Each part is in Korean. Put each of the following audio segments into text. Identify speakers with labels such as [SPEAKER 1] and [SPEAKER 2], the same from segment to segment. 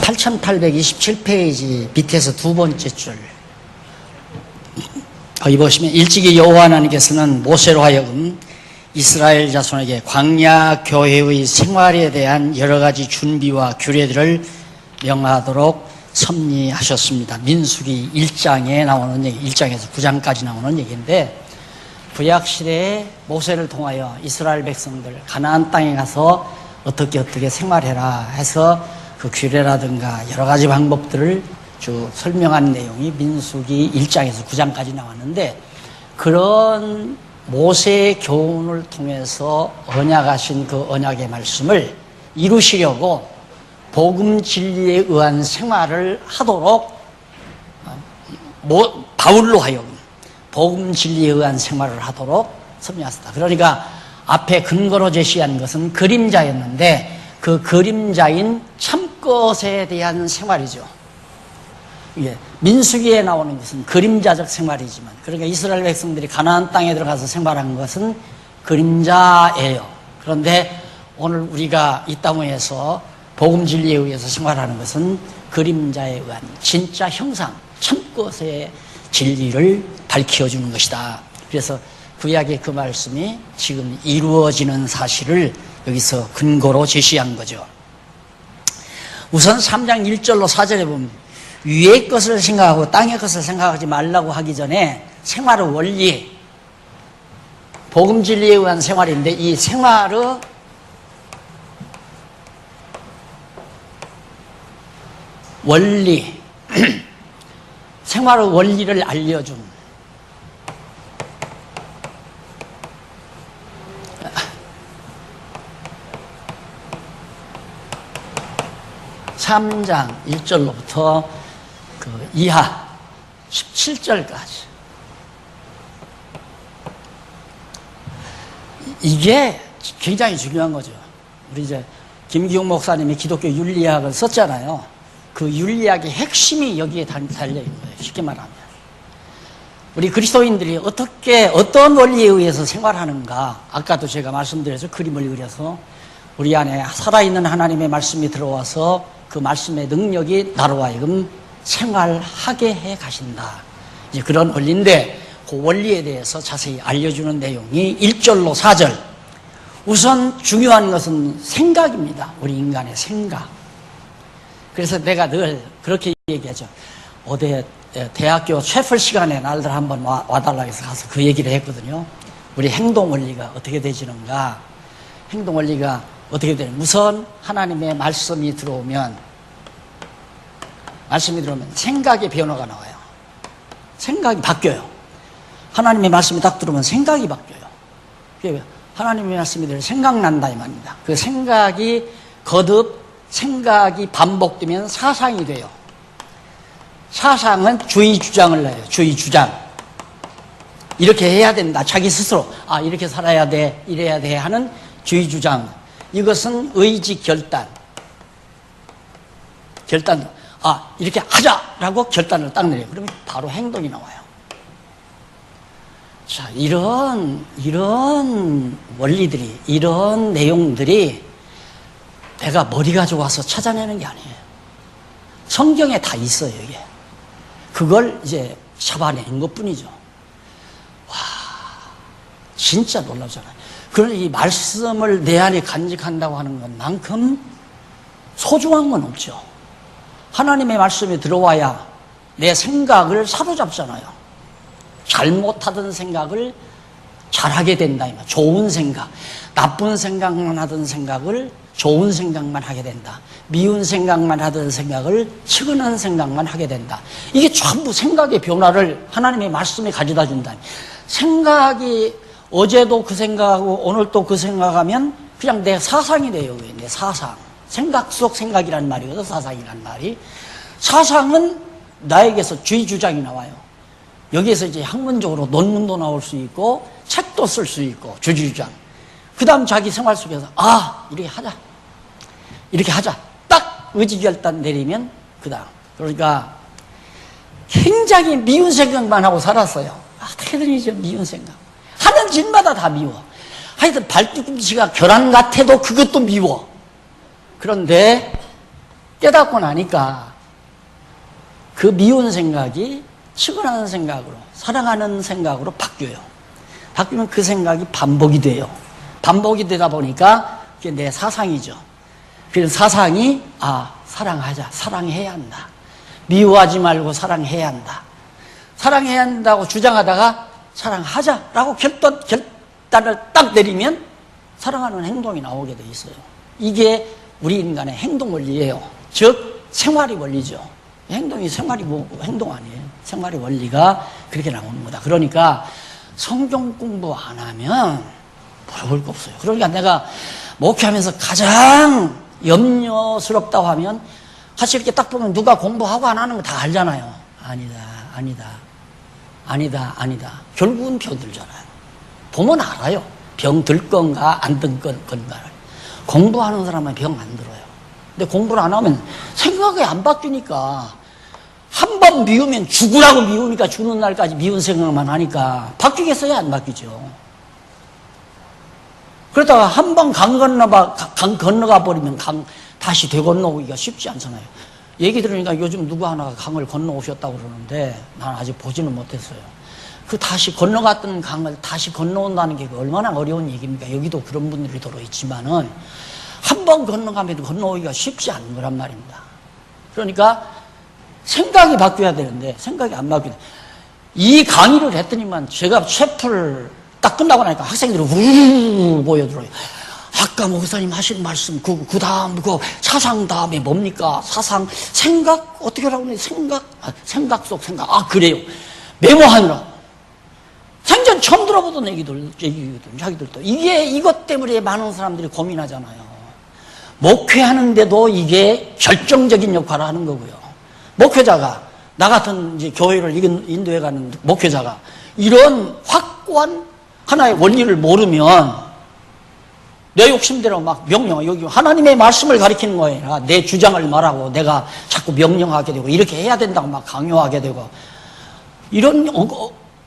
[SPEAKER 1] 8827페이지 밑에서 두 번째 줄. 거기 보시면 일찍이 여호와 하나님께서는 모세로 하여금 이스라엘 자손에게 광야 교회의 생활에 대한 여러 가지 준비와 규례들을 명하도록 섭리하셨습니다. 민수기 1장에 나오는 얘기, 1장에서 9장까지 나오는 얘기인데, 구약시대에 모세를 통하여 이스라엘 백성들 가나안 땅에 가서 어떻게 생활해라 해서 그 규례라든가 여러 가지 방법들을 쭉 설명한 내용이 민수기 1장에서 9장까지 나왔는데, 그런 모세의 교훈을 통해서 언약하신 그 언약의 말씀을 이루시려고 복음 진리에 의한 생활을 하도록 바울로 하여금 복음 진리에 의한 생활을 하도록 섭리하셨다. 그러니까 앞에 근거로 제시한 것은 그림자였는데 그 그림자인 참것에 대한 생활이죠. 예, 민수기에 나오는 것은 그림자적 생활이지만, 그러니까 이스라엘 백성들이 가나안 땅에 들어가서 생활한 것은 그림자예요. 그런데 오늘 우리가 이 땅에서 복음 진리에 의해서 생활하는 것은 그림자에 의한 진짜 형상, 참것의 진리를 밝혀주는 것이다. 그래서 구약의 그 말씀이 지금 이루어지는 사실을 여기서 근거로 제시한 거죠. 우선 3장 1절로 4절에 보면 위의 것을 생각하고 땅의 것을 생각하지 말라고 하기 전에 생활의 원리, 복음 진리에 의한 생활인데, 이 생활의 원리, 생활의 원리를 알려준 (3장) 1절로부터 그 이하 17절까지, 이게 굉장히 중요한 거죠. 우리 이제 김기웅 목사님이 기독교 윤리학을 썼잖아요. 그 윤리학의 핵심이 여기에 달려있는 거예요. 쉽게 말하면 우리 그리스도인들이 어떤 원리에 의해서 생활하는가, 아까도 제가 말씀드려서 그림을 그려서 우리 안에 살아있는 하나님의 말씀이 들어와서 그 말씀의 능력이 나로 하여금 생활하게 해 가신다. 이제 그런 원리인데, 그 원리에 대해서 자세히 알려주는 내용이 1절로 4절. 우선 중요한 것은 생각입니다. 우리 인간의 생각. 그래서 내가 늘 그렇게 얘기하죠. 어제 대학교 채플 시간에 날들 한번 와달라고 해서 가서 그 얘기를 했거든요. 우리 행동 원리가 어떻게 되지는가. 행동 원리가 어떻게 되는, 우선 하나님의 말씀이 들어오면 생각의 변화가 나와요. 생각이 바뀌어요. 하나님의 말씀이 딱 들어오면 생각이 바뀌어요. 하나님의 말씀이 늘 생각난다 이 말입니다. 그 생각이 거듭 생각이 반복되면 사상이 돼요. 사상은 주의 주장을 내요. 주의 주장. 이렇게 해야 된다. 자기 스스로 이렇게 살아야 돼, 이래야 돼 하는 주의 주장. 이것은 의지 결단. 이렇게 하자라고 결단을 딱 내려요. 그러면 바로 행동이 나와요. 자, 이런 원리들이, 이런 내용들이 내가 머리가 좋아서 찾아내는 게 아니에요. 성경에 다 있어요, 이게. 그걸 이제 잡아낸 것 뿐이죠. 와, 진짜 놀랍잖아요. 그런데 이 말씀을 내 안에 간직한다고 하는 것만큼 소중한 건 없죠. 하나님의 말씀이 들어와야 내 생각을 사로잡잖아요. 잘못하던 생각을 잘하게 된다. 좋은 생각, 나쁜 생각만 하던 생각을 좋은 생각만 하게 된다. 미운 생각만 하던 생각을 측은한 생각만 하게 된다. 이게 전부 생각의 변화를 하나님의 말씀이 가져다 준다. 생각이 어제도 그 생각하고 오늘 또 그 생각하면 그냥 내 사상이 돼요. 내 사상. 생각 속 생각이라는 말이거든, 사상이라는 말이. 사상은 나에게서 주의 주장이 나와요. 여기에서 이제 학문적으로 논문도 나올 수 있고 책도 쓸 수 있고, 주의 주장. 그 다음 자기 생활 속에서 이렇게 하자 딱 의지결단 내리면 그 다음. 그러니까 굉장히 미운 생각만 하고 살았어요. 어떻게든지 미운 생각, 하는 짓마다 다 미워. 하여튼 발뒤꿈치가 계란 같아도 그것도 미워. 그런데 깨닫고 나니까 그 미운 생각이 측은한 생각으로, 사랑하는 생각으로 바뀌어요. 바뀌면 그 생각이 반복이 돼요. 반복이 되다 보니까 그게 내 사상이죠. 그래서 사상이 사랑하자, 사랑해야 한다. 미워하지 말고 사랑해야 한다. 사랑해야 한다고 주장하다가 사랑하자라고 결단을 딱 내리면 사랑하는 행동이 나오게 돼 있어요. 이게 우리 인간의 행동 원리예요. 즉 생활의 원리죠. 행동이 생활이 행동 아니에요. 생활의 원리가 그렇게 나오는 거다. 그러니까 성경 공부 안 하면 물어볼 거 없어요. 그러니까 내가 목회하면서 가장 염려스럽다고 하면 사실 이렇게 딱 보면 누가 공부하고 안 하는 거 다 알잖아요. 아니다. 결국은 병들잖아요. 보면 알아요. 병 들 건가 안 들 건가를. 공부하는 사람은 병 안 들어요. 근데 공부를 안 하면 생각이 안 바뀌니까 한 번 미우면 죽으라고 미우니까 죽는 날까지 미운 생각만 하니까 바뀌겠어요? 안 바뀌죠. 그러다가 한 번 강 건너가 버리면 다시 되건너오기가 쉽지 않잖아요. 얘기 들으니까 요즘 누구 하나가 강을 건너오셨다고 그러는데 난 아직 보지는 못했어요. 그 다시 건너갔던 강을 다시 건너온다는 게 얼마나 어려운 얘기입니까? 여기도 그런 분들이 들어있지만은 한 번 건너가면 건너오기가 쉽지 않은 거란 말입니다. 그러니까 생각이 바뀌어야 되는데 생각이 안 바뀌어요. 이 강의를 했더니만 제가 셰프를 딱 끝나고 나니까 학생들이 우르르 모여들어요. 아까 목사님 하신 말씀 그 다음 사상 다음에 뭡니까? 사상 생각 어떻게 하라고 그래? 생각 속 생각. 그래요. 메모하느라 생전 처음 들어보던 얘기거든 자기들도. 이것 때문에 많은 사람들이 고민하잖아요. 목회하는데도 이게 결정적인 역할을 하는 거고요. 목회자가 나 같은 이제 교회를 인도해 가는 목회자가 이런 확고한 하나의 원리를 모르면 내 욕심대로 막 여기 하나님의 말씀을 가리키는 거예요. 내 주장을 말하고 내가 자꾸 명령하게 되고 이렇게 해야 된다고 막 강요하게 되고 이런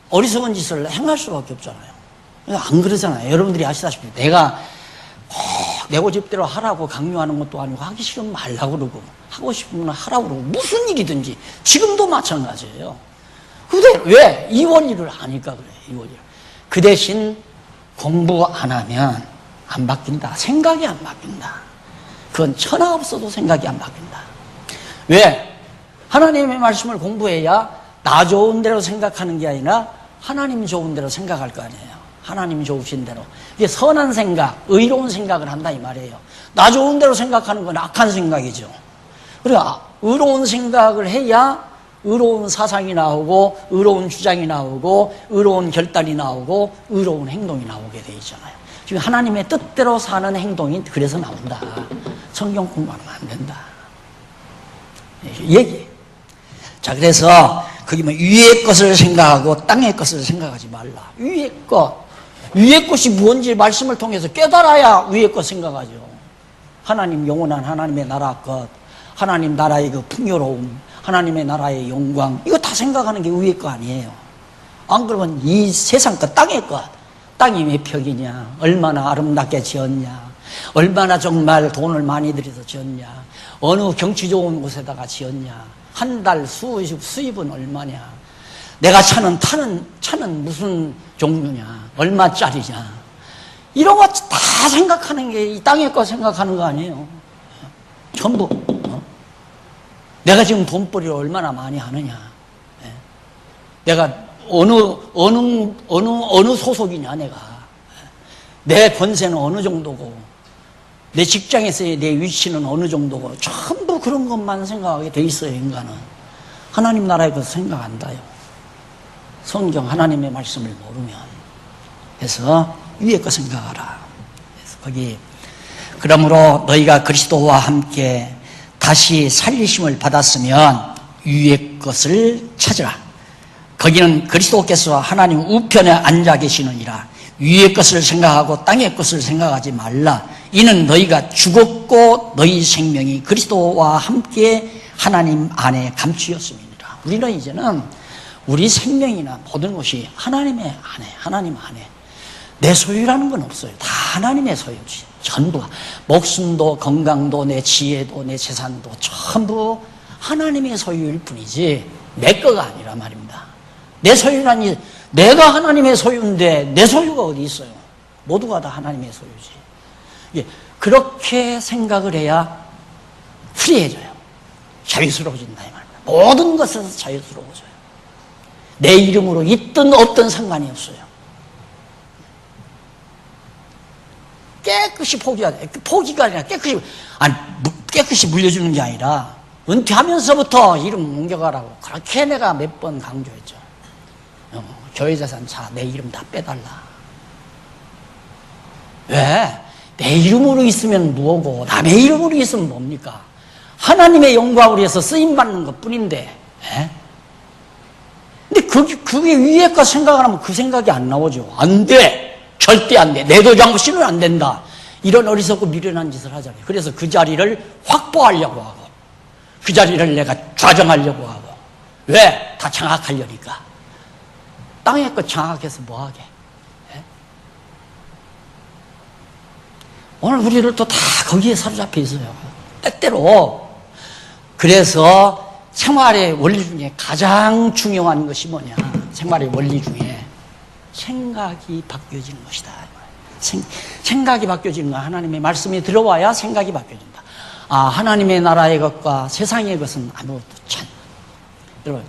[SPEAKER 1] 어리석은 짓을 행할 수밖에 없잖아요. 안 그러잖아요. 여러분들이 아시다시피 내가 내 고집대로 하라고 강요하는 것도 아니고 하기 싫으면 말라고 그러고 하고 싶으면 하라고 그러고 무슨 일이든지 지금도 마찬가지예요. 근데 왜? 이 원리를 아니까 그래요. 이 원리를. 그 대신 공부 안 하면 안 바뀐다. 생각이 안 바뀐다. 그건 천하 없어도 생각이 안 바뀐다. 왜? 하나님의 말씀을 공부해야 나 좋은 대로 생각하는 게 아니라 하나님 좋은 대로 생각할 거 아니에요. 하나님 좋으신 대로. 이게 선한 생각, 의로운 생각을 한다 이 말이에요. 나 좋은 대로 생각하는 건 악한 생각이죠. 그러니까 의로운 생각을 해야 의로운 사상이 나오고 의로운 주장이 나오고 의로운 결단이 나오고 의로운 행동이 나오게 돼 있잖아요. 지금 하나님의 뜻대로 사는 행동이 그래서 나온다. 성경 공부하면 안 된다. 얘기해. 자, 그래서 거기 위의 것을 생각하고 땅의 것을 생각하지 말라. 위의 것. 위의 것이 무엇인지 말씀을 통해서 깨달아야 위의 것 생각하죠. 하나님 영원한 하나님의 나라 것, 하나님 나라의 그 풍요로움, 하나님의 나라의 영광, 이거 다 생각하는 게 위의 것 아니에요. 안 그러면 이 세상 것, 땅의 것, 땅이 몇 평이냐, 얼마나 아름답게 지었냐, 얼마나 정말 돈을 많이 들여서 지었냐, 어느 경치 좋은 곳에다가 지었냐, 한 달 수입은 얼마냐, 내가 차는 무슨 종류냐, 얼마짜리냐, 이런 거 다 생각하는 게 이 땅의 거 생각하는 거 아니에요. 전부. 내가 지금 돈벌이를 얼마나 많이 하느냐, 내가 어느 소속이냐, 내 권세는 어느 정도고, 내 직장에서의 내 위치는 어느 정도고, 전부 그런 것만 생각하게 돼 있어요, 인간은. 하나님 나라에 그 생각 안 나요. 성경 하나님의 말씀을 모르면. 그래서 위에 거 생각하라. 그래서 거기, 그러므로 너희가 그리스도와 함께 다시 살리심을 받았으면 위의 것을 찾으라. 거기는 그리스도께서 하나님 우편에 앉아 계시느니라. 위의 것을 생각하고 땅의 것을 생각하지 말라. 이는 너희가 죽었고 너희 생명이 그리스도와 함께 하나님 안에 감추었음이니라. 우리는 이제는 우리 생명이나 모든 것이 하나님 안에 내 소유라는 건 없어요. 다 하나님의 소유지. 전부가. 목숨도 건강도 내 지혜도 내 재산도 전부 하나님의 소유일 뿐이지 내 거가 아니라 말입니다. 내 소유라니 내가 하나님의 소유인데 내 소유가 어디 있어요? 모두가 다 하나님의 소유지. 예, 그렇게 생각을 해야 프리해져요. 자유스러워진다 이 말입니다. 모든 것에서 자유스러워져요. 내 이름으로 있든 없든 상관이 없어요. 깨끗이 포기해야 돼. 포기가 아니라 깨끗이 물려주는 게 아니라 은퇴하면서부터 이름 옮겨가라고 그렇게 내가 몇 번 강조했죠. 교회 재산 내 이름 다 빼달라. 왜? 내 이름으로 있으면 뭐고 남의 이름으로 있으면 뭡니까? 하나님의 영광을 위해서 쓰임받는 것 뿐인데. 에? 근데 그게 위에 거 생각을 하면 그 생각이 안 나오죠. 안 돼. 절대 안 돼. 내 도장부시는 안 된다. 이런 어리석고 미련한 짓을 하잖아요. 그래서 그 자리를 확보하려고 하고 그 자리를 내가 좌정하려고 하고. 왜? 다 장악하려니까. 땅의 것 장악해서 뭐하게. 예? 오늘 우리를 또 다 거기에 사로잡혀 있어요. 때때로. 그래서 생활의 원리 중에 가장 중요한 것이 뭐냐. 생활의 원리 중에 생각이 바뀌어지는 것이다. 생각이 바뀌어지는 거. 하나님의 말씀이 들어와야 생각이 바뀌어진다. 하나님의 나라의 것과 세상의 것은 아무것도 참. 여러분,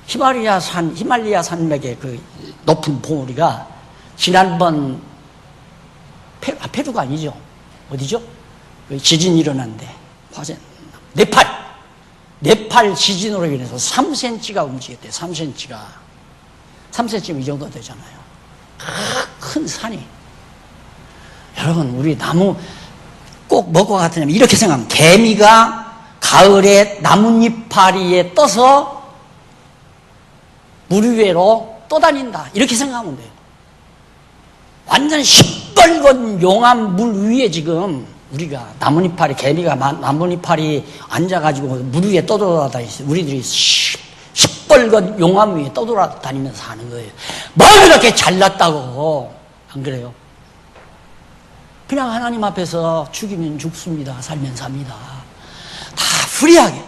[SPEAKER 1] 히말리아 산맥의 그 높은 봉우리가 지난번 페루가 아니죠. 어디죠? 지진이 일어났는데 네팔 지진으로 인해서 3cm가 움직였대요. 3cm면 이 정도 되잖아요. 큰 산이. 여러분, 우리 나무 꼭 뭐가 같으냐면 이렇게 생각하면 개미가 가을에 나뭇잎파리에 떠서 물 위로 떠다닌다. 이렇게 생각하면 돼요. 완전 시뻘건 용암 물 위에 지금 우리가 나뭇잎파리, 개미가 나뭇잎파리 앉아가지고 물 위에 떠돌아다니면서 우리들이 시뻘건 용암 위에 떠돌아다니면서 사는 거예요. 뭘 그렇게 잘났다고. 안 그래요? 그냥 하나님 앞에서 죽이면 죽습니다. 살면 삽니다. 다 프리하게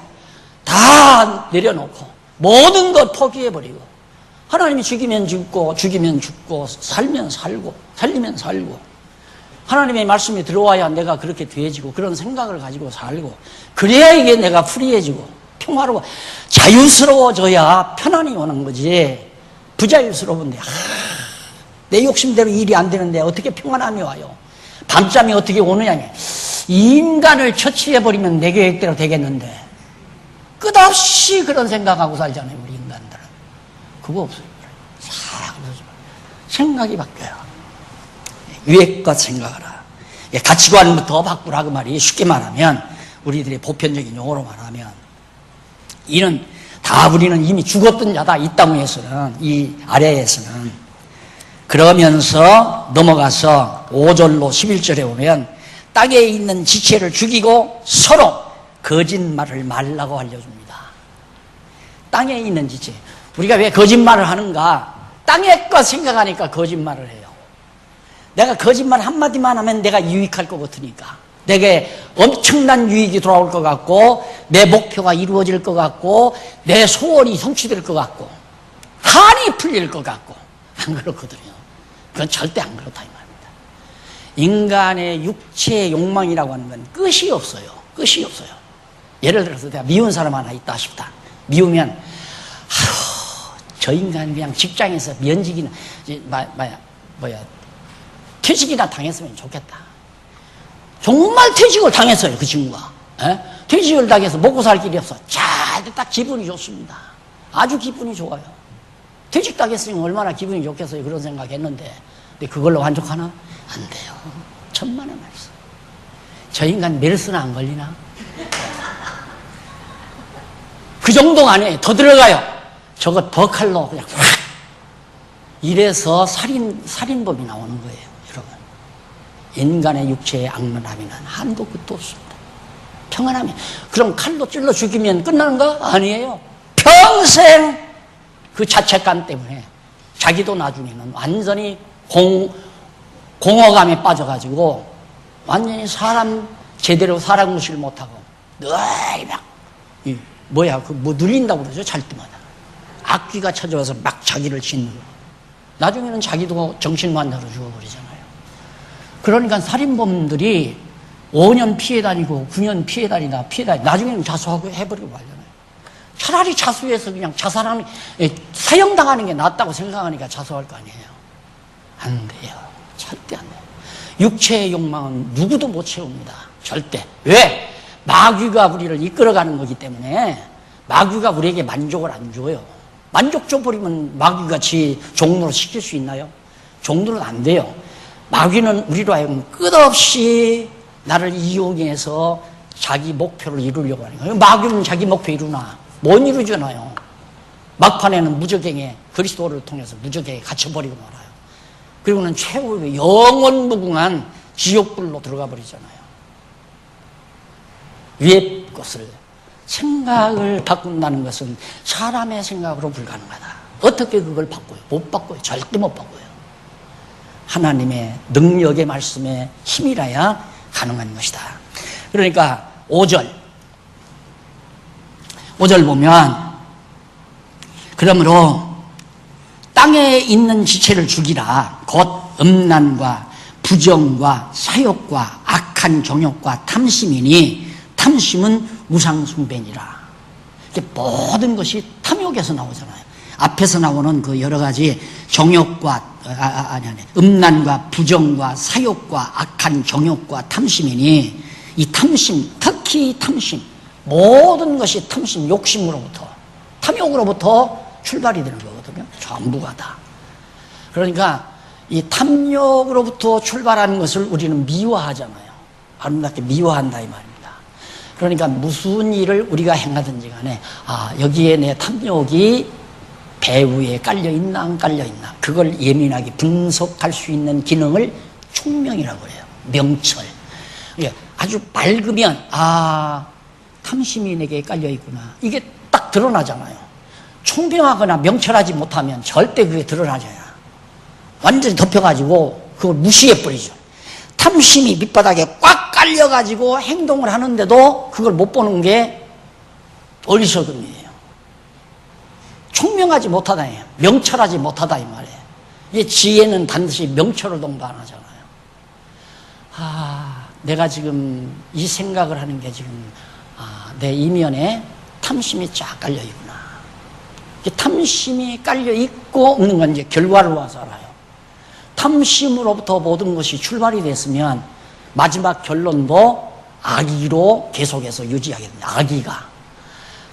[SPEAKER 1] 다 내려놓고 모든 것 포기해버리고 하나님이 죽이면 죽고 죽이면 죽고 살면 살고 살리면 살고 하나님의 말씀이 들어와야 내가 그렇게 돼지고 그런 생각을 가지고 살고 그래야 이게 내가 프리해지고 평화로워 자유스러워져야 편안이 오는 거지. 부자유스러운데 내 욕심대로 일이 안 되는데 어떻게 평안함이 와요. 밤잠이 어떻게 오느냐. 인간을 처치해버리면 내 계획대로 되겠는데 끝없이 그런 생각하고 살잖아요. 우리 인간들은. 그거 없어요. 생각이 바뀌어요. 위에껏 생각하라. 가치관부터 바꾸라 그 말이. 쉽게 말하면 우리들의 보편적인 용어로 말하면 이는 다 우리는 이미 죽었던 자다. 이 땅에서는, 이 아래에서는. 그러면서 넘어가서 5절로 11절에 오면 땅에 있는 지체를 죽이고 서로 거짓말을 말라고 알려줍니다. 땅에 있는 지체. 우리가 왜 거짓말을 하는가? 땅의 것 생각하니까 거짓말을 해요. 내가 거짓말 한마디만 하면 내가 유익할 것 같으니까. 내게 엄청난 유익이 돌아올 것 같고 내 목표가 이루어질 것 같고 내 소원이 성취될 것 같고 한이 풀릴 것 같고. 안 그렇거든요. 그건 절대 안 그렇다 이 말입니다. 인간의 육체의 욕망이라고 하는 건 끝이 없어요. 끝이 없어요. 예를 들어서 내가 미운 사람 하나 있다 싶다. 미우면 저 인간 그냥 직장에서 면직이나 퇴직이나 당했으면 좋겠다. 정말 퇴직을 당했어요. 그 친구가. 에? 퇴직을 당해서 먹고 살 길이 없어. 딱 기분이 좋습니다. 아주 기분이 좋아요. 퇴직 당했으면 얼마나 기분이 좋겠어요. 그런 생각했는데 근데 그걸로 만족하나? 안 돼요. 천만의 말씀. 저 인간 메르스나 안 걸리나? 그 정도가 아니에요. 더 들어가요. 저거 버칼로 그냥 확. 이래서 살인범이 나오는 거예요. 여러분. 인간의 육체의 악랄함에는 한도 끝도 없습니다. 평안함이. 그럼 칼로 찔러 죽이면 끝나는 거? 아니에요. 평생 그 자책감 때문에 자기도 나중에는 완전히 공허감에 빠져가지고 완전히 제대로 사람 무시를 못하고 늘 막, 뭐 눌린다고 그러죠, 잘 때마다. 악귀가 찾아와서 막 자기를 짓는 거. 나중에는 자기도 정신만다로 죽어버리잖아요. 그러니까 살인범들이 5년 피해 다니고 9년 피해 다니다 나중에는 자수하고 해버리고 말잖아요. 차라리 자수해서 그냥 자살하는, 사형당하는 게 낫다고 생각하니까 자수할 거 아니에요. 안 돼요. 절대 안 돼요. 육체의 욕망은 누구도 못 채웁니다. 절대. 왜? 마귀가 우리를 이끌어가는 거기 때문에. 마귀가 우리에게 만족을 안 줘요. 만족 줘버리면 마귀가 지 종로로 시킬 수 있나요? 종로는 안 돼요. 마귀는 우리로 하여금 끝없이 나를 이용해서 자기 목표를 이루려고 하는 거예요. 마귀는 자기 목표 이루나? 못 이루잖아요. 막판에는 무적행에, 그리스도를 통해서 무적행에 갇혀버리고 말아요. 그리고는 최후의 영원 무궁한 지옥불로 들어가 버리잖아요. 위의 것을, 생각을 바꾼다는 것은 사람의 생각으로 불가능하다. 어떻게 그걸 바꿔요? 못 바꿔요. 절대 못 바꿔요. 하나님의 능력의 말씀에 힘이라야 가능한 것이다. 그러니까 5절 보면, 그러므로 땅에 있는 지체를 죽이라. 곧 음란과 부정과 사욕과 악한 정욕과 탐심이니 탐심은 우상숭배니라. 모든 것이 탐욕에서 나오잖아요. 앞에서 나오는 그 여러 가지 정욕과 음란과 부정과 사욕과 악한 정욕과 탐심이니, 이 탐심, 특히 탐심, 모든 것이 탐심, 욕심으로부터, 탐욕으로부터 출발이 되는 거거든요. 전부가 다. 그러니까 이 탐욕으로부터 출발하는 것을 우리는 미워하잖아요. 아름답게 미워한다 이 말입니다. 그러니까 무슨 일을 우리가 행하든지 간에, 여기에 내 탐욕이 배후에 깔려있나 안 깔려있나, 그걸 예민하게 분석할 수 있는 기능을 총명이라고 해요. 명철. 아주 밝으면 탐심이 내게 깔려있구나, 이게 딱 드러나잖아요. 총명하거나 명철하지 못하면 절대 그게 드러나져야 완전히 덮여가지고 그걸 무시해버리죠. 탐심이 밑바닥에 꽉 깔려가지고 행동을 하는데도 그걸 못 보는 게 어리석음이에요. 총명하지 못하다예요. 명철하지 못하다 이 말이에요. 이게 지혜는 반드시 명철을 동반하잖아요. 내가 지금 이 생각을 하는 게 지금 내 이면에 탐심이 쫙 깔려있구나. 탐심이 깔려있고 없는 건 이제 결과를 와서 알아요. 탐심으로부터 모든 것이 출발이 됐으면 마지막 결론도 악의로 계속해서 유지하게 됩니다. 악의가.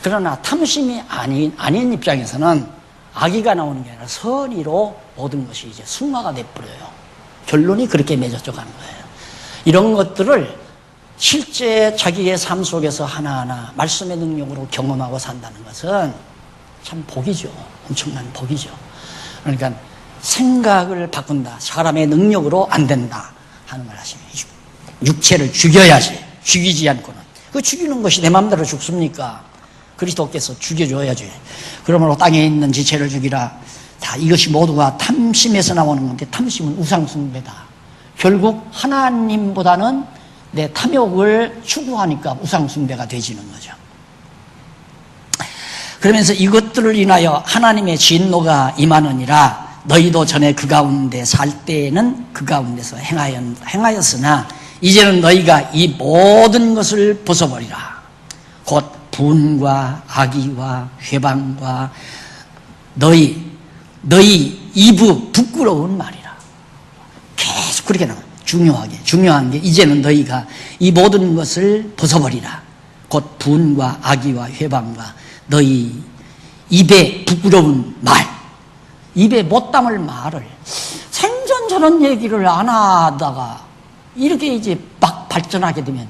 [SPEAKER 1] 그러나 탐심이 아닌 입장에서는 악의가 나오는 게 아니라 선의로 모든 것이 이제 승화가 돼버려요. 결론이 그렇게 맺어져 가는 거예요. 이런 것들을 실제 자기의 삶 속에서 하나하나 말씀의 능력으로 경험하고 산다는 것은 참 복이죠. 엄청난 복이죠. 그러니까 생각을 바꾼다, 사람의 능력으로 안 된다 하는 말 하시면, 육체를 죽여야지, 죽이지 않고는. 그 죽이는 것이 내 마음대로 죽습니까? 그리스도께서 죽여줘야지. 그러므로 땅에 있는 지체를 죽이라. 다 이것이 모두가 탐심에서 나오는 건데, 탐심은 우상숭배다. 결국 하나님보다는 내 탐욕을 추구하니까 우상숭배가 되지는 거죠. 그러면서 이것들을 인하여 하나님의 진노가 임하느니라. 너희도 전에 그 가운데 살 때에는 그 가운데서 행하였으나 이제는 너희가 이 모든 것을 벗어버리라. 곧 분과 악의와 회방과 너희 입의 부끄러운 말이라. 계속 그렇게 나와요. 중요한 게 이제는 너희가 이 모든 것을 벗어버리라. 곧 분과 악의와 회방과 너희 입에 부끄러운 말, 입에 못 담을 말을, 생전 저런 얘기를 안 하다가 이렇게 이제 막 발전하게 되면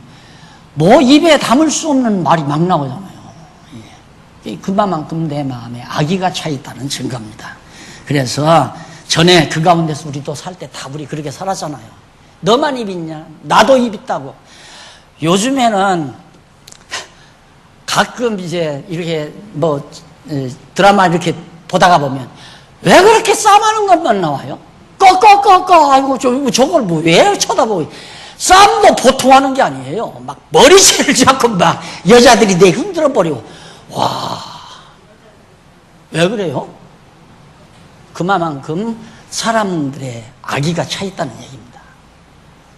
[SPEAKER 1] 뭐 입에 담을 수 없는 말이 막 나오잖아요. 그만큼 내 마음에 악의가 차 있다는 증거입니다. 그래서 전에 그 가운데서 우리도 살 때 다 우리 그렇게 살았잖아요. 너만 입 있냐? 나도 입 있다고. 요즘에는 가끔 이제 이렇게 드라마 이렇게 보다가 보면 왜 그렇게 싸움하는 것만 나와요? 꼭 꺼. 아이고, 저걸 뭐 왜 쳐다보고. 싸움도 보통 하는 게 아니에요. 막 머리채를 잡고 막 여자들이 내 흔들어 버리고. 와. 왜 그래요? 그만큼 사람들의 악의가 차 있다는 얘기입니다.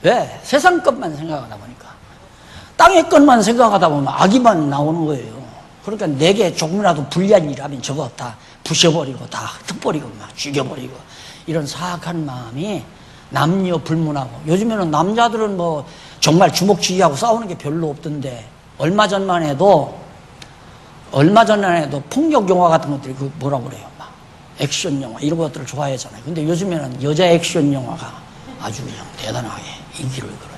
[SPEAKER 1] 왜? 세상 것만 생각하다 보니까. 땅의 것만 생각하다 보면 악의만 나오는 거예요. 그러니까 내게 조금이라도 불리한 일하면 저거 다 부셔버리고 다 흩어버리고 막 죽여버리고 이런 사악한 마음이 남녀 불문하고 요즘에는 남자들은 뭐 정말 주먹쥐기하고 싸우는 게 별로 없던데 얼마 전만 해도 폭력 영화 같은 것들이 그 뭐라고 그래요? 막 액션 영화 이런 것들을 좋아하잖아요. 근데 요즘에는 여자 액션 영화가 아주 그냥 대단하게 인기를 끌어요.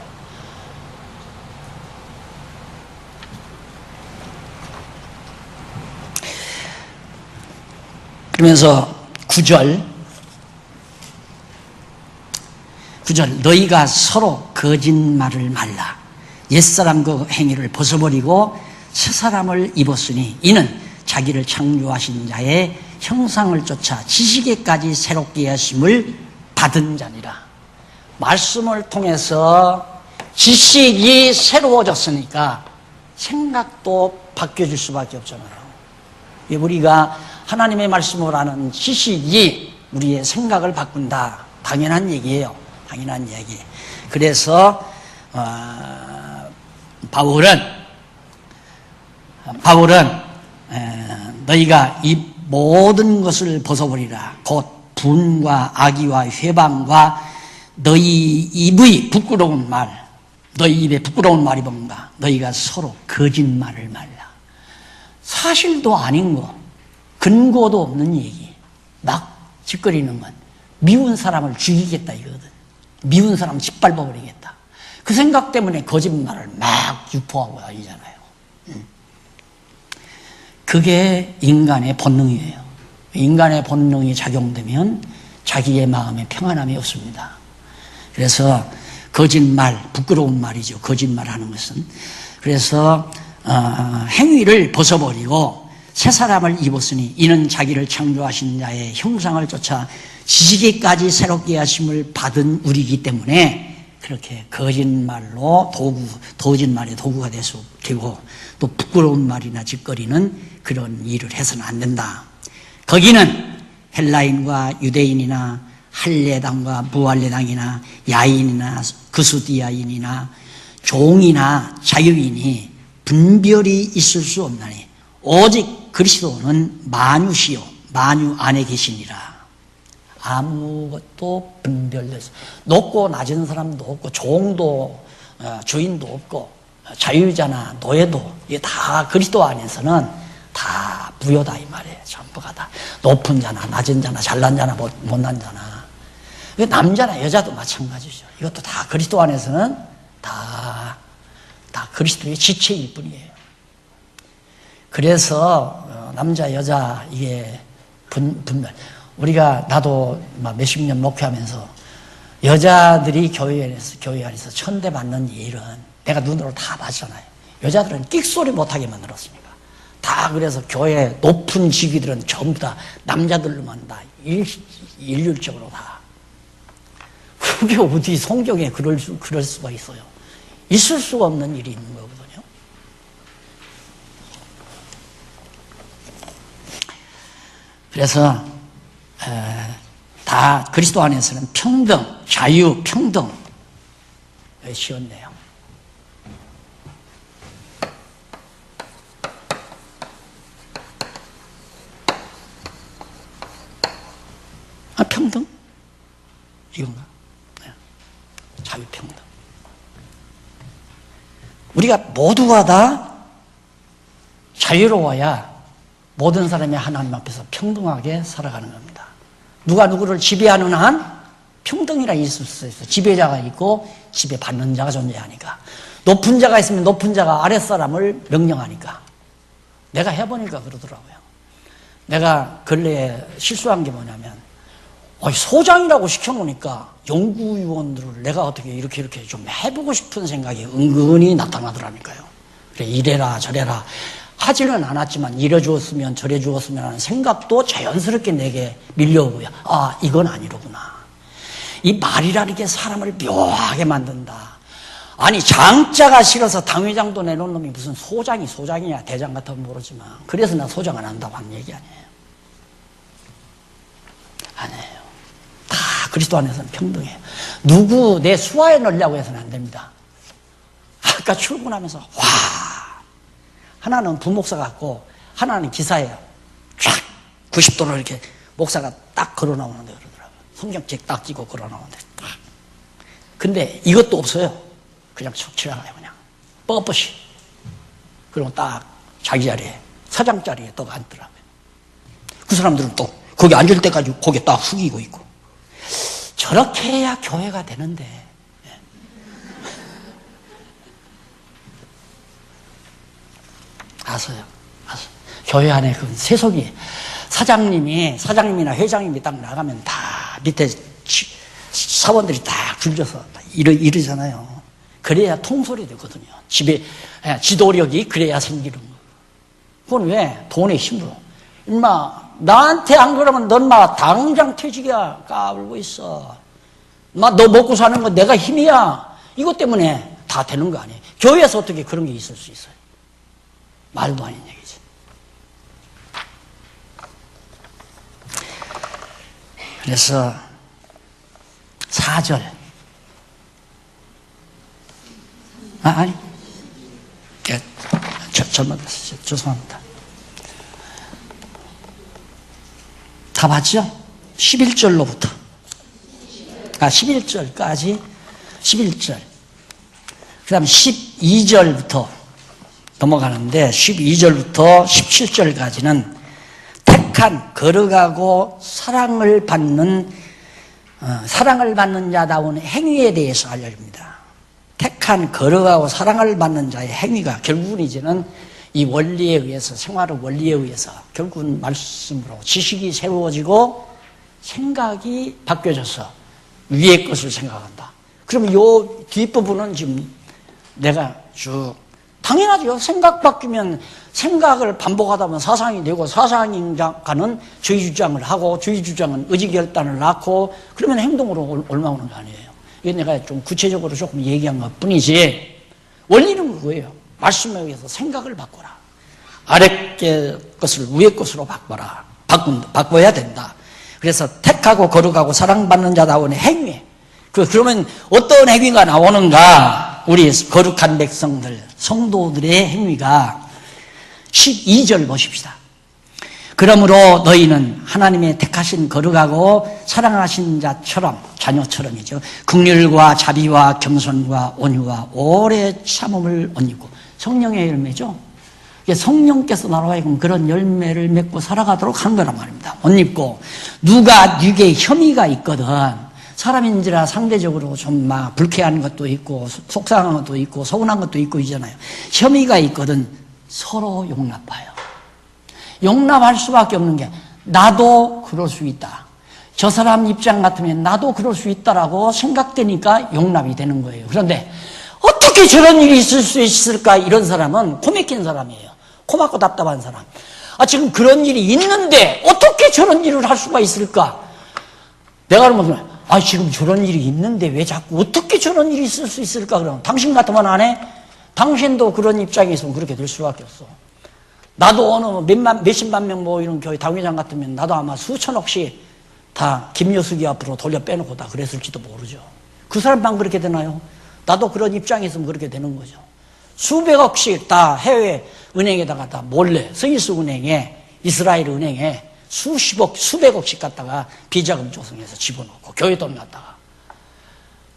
[SPEAKER 1] 그러면서 9절 너희가 서로 거짓말을 말라. 옛사람 그 행위를 벗어버리고 새 사람을 입었으니 이는 자기를 창조하신 자의 형상을 쫓아 지식에까지 새롭게 하심을 받은 자니라. 말씀을 통해서 지식이 새로워졌으니까 생각도 바뀌어질 수밖에 없잖아요. 우리가 하나님의 말씀을 아는 지식이 우리의 생각을 바꾼다. 당연한 얘기예요. 당연한 얘기. 그래서 바울은 너희가 이 모든 것을 벗어버리라. 곧 분과 악의와 회방과 너희 입의 부끄러운 말, 너희 입에 부끄러운 말이 뭔가? 너희가 서로 거짓말을 말라. 사실도 아닌 거, 근거도 없는 얘기, 막 짓거리는 건 미운 사람을 죽이겠다 이거거든. 미운 사람 짓밟아버리겠다. 그 생각 때문에 거짓말을 막 유포하고 다니잖아요. 그게 인간의 본능이에요. 인간의 본능이 작용되면 자기의 마음에 평안함이 없습니다. 그래서 거짓말, 부끄러운 말이죠. 거짓말하는 것은. 그래서 행위를 벗어버리고 새 사람을 입었으니 이는 자기를 창조하신 자의 형상을 쫓아 지식에까지 새롭게 하심을 받은 우리이기 때문에 그렇게 거짓말로 거짓말의 도구가 되고 또 부끄러운 말이나 짓거리는 그런 일을 해서는 안 된다. 거기는 헬라인과 유대인이나 할례당과 무할례당이나 야인이나 그수디아인이나 종이나 자유인이 분별이 있을 수 없나니 오직 그리스도는 만유시요 만유 안에 계시니라. 아무것도 분별돼서 높고 낮은 사람도 없고 종도 주인도 없고 자유자나 노예도 이게 다 그리스도 안에서는 다 무효다 이 말이에요. 전부가 다 높은 자나 낮은 자나 잘난 자나 못난 자나 남자나 여자도 마찬가지죠. 이것도 다 그리스도 안에서는 다 그리스도의 지체일 뿐이에요. 그래서 남자 여자 이게 분별. 우리가 나도 몇십 년 목회하면서 여자들이 교회 안에서 천대받는 일은 내가 눈으로 다 봤잖아요. 여자들은 끽소리 못하게 만들었습니다. 다 그래서 교회 높은 직위들은 전부 다 남자들로만 다 일률적으로 다. 그게 어디 성경에 그럴 수가 있어요. 있을 수가 없는 일이 있는 거거든요. 그래서 다 그리스도 안에서는 평등, 자유, 평등 쉬웠네요. 평등? 이건가? 네. 자유평등. 우리가 모두가 다 자유로워야 모든 사람이 하나님 앞에서 평등하게 살아가는 겁니다. 누가 누구를 지배하는 한 평등이라 있을 수 있어요. 지배자가 있고 지배받는 자가 존재하니까. 높은 자가 있으면 높은 자가 아랫사람을 명령하니까. 내가 해보니까 그러더라고요. 내가 근래에 실수한 게 뭐냐면 소장이라고 시켜놓으니까 연구위원들을 내가 어떻게 이렇게 좀 해보고 싶은 생각이 은근히 나타나더라니까요. 그래 이래라 저래라 하지는 않았지만 이래 주었으면 저래 주었으면 하는 생각도 자연스럽게 내게 밀려오고요. 이건 아니로구나. 이 말이라는 게 사람을 묘하게 만든다. 아니 장자가 싫어서 당회장도 내놓은 놈이 무슨 소장이냐 대장 같으면 모르지만 그래서 나 소장 안 한다고 하는 얘기 아니에요. 아니에요. 다 그리스도 안에서는 평등해요. 누구 내 수하에 넣으려고 해서는 안 됩니다. 아까 출근하면서 와 하나는 부목사 같고 하나는 기사예요. 쫙 90도로 이렇게 목사가 딱 걸어 나오는데 그러더라고요. 성경책 딱 찍고 걸어 나오는데 딱. 근데 이것도 없어요. 그냥 척 지나가요. 그냥 뻣뻣이. 그리고 딱 자기 자리에 사장 자리에 또 앉더라고요. 그 사람들은 또 거기 앉을 때까지 고개 딱 숙이고 있고. 저렇게 해야 교회가 되는데 아서요. 교회 안에 그 세속이 사장님이나 회장님이 딱 나가면 다 밑에 사원들이 딱 줄져서 이러잖아요. 그래야 통솔이 되거든요. 집에 지도력이 그래야 생기는 거. 그건 왜? 돈의 힘으로. 임마 나한테 안 그러면 넌 마 당장 퇴직이야. 까불고 있어. 마 너 먹고 사는 건 내가 힘이야. 이것 때문에 다 되는 거 아니에요. 교회에서 어떻게 그런 게 있을 수 있어요? 말도 아닌 얘기지. 그래서 4절 아니 잘못했어요. 죄송합니다. 다 봤죠? 11절로부터 11절까지 11절 그 다음 12절부터 넘어가는데 12절부터 17절까지는 택한 거룩하고 사랑을 받는 자다운 행위에 대해서 알려줍니다. 택한 거룩하고 사랑을 받는 자의 행위가 결국은 이제는 이 원리에 의해서 생활의 원리에 의해서 결국은 말씀으로 지식이 세워지고 생각이 바뀌어져서 위의 것을 생각한다. 그러면 요 뒷부분은 지금 내가 쭉 당연하죠. 생각 바뀌면 생각을 반복하다 보면 사상이 되고 사상인가는 주의 주장을 하고 주의 주장은 의지결단을 낳고 그러면 행동으로 올라오는 거 아니에요. 이게 내가 좀 구체적으로 조금 얘기한 것 뿐이지 원리는 그거예요. 말씀에 의해서 생각을 바꿔라. 아래 것을 위의 것으로 바꿔야 된다. 그래서 택하고 거룩하고 사랑받는 자다운 행위. 그러면 어떤 행위가 나오는가? 우리 거룩한 백성들, 성도들의 행위가 12절 보십시다. 그러므로 너희는 하나님의 택하신 거룩하고 사랑하신 자녀처럼이죠. 긍휼과 자비와 겸손과 온유와 오래 참음을 옷 입고 성령의 열매죠. 성령께서 나라와하여금 그런 열매를 맺고 살아가도록 한 거란 말입니다. 옷 입고 누가 네게 혐의가 있거든 사람인지라 상대적으로 좀 막 불쾌한 것도 있고 속상한 것도 있고 서운한 것도 있고 이잖아요. 혐의가 있거든 서로 용납하여. 용납할 수밖에 없는 게 나도 그럴 수 있다. 저 사람 입장 같으면 나도 그럴 수 있다라고 생각되니까 용납이 되는 거예요. 그런데 어떻게 저런 일이 있을 수 있을까? 이런 사람은 코 막힌 사람이에요. 코 막고 답답한 사람. 지금 그런 일이 있는데 어떻게 저런 일을 할 수가 있을까? 내가 그러면 지금 저런 일이 있는데 왜 자꾸 어떻게 저런 일이 있을 수 있을까? 그러면 당신 같으면 안 해? 당신도 그런 입장에 있으면 그렇게 될 수밖에 없어. 나도 어느 몇십만 명 이런 교회 당회장 같으면 나도 아마 수천억씩 다 김여숙이 앞으로 돌려 빼놓고 다 그랬을지도 모르죠. 그 사람만 그렇게 되나요? 나도 그런 입장에 있으면 그렇게 되는 거죠. 수백억씩 다 해외 은행에다가 다 몰래 스위스 은행에 이스라엘 은행에 수백억씩 갖다가 비자금 조성해서 집어넣고 교회 돈 갖다가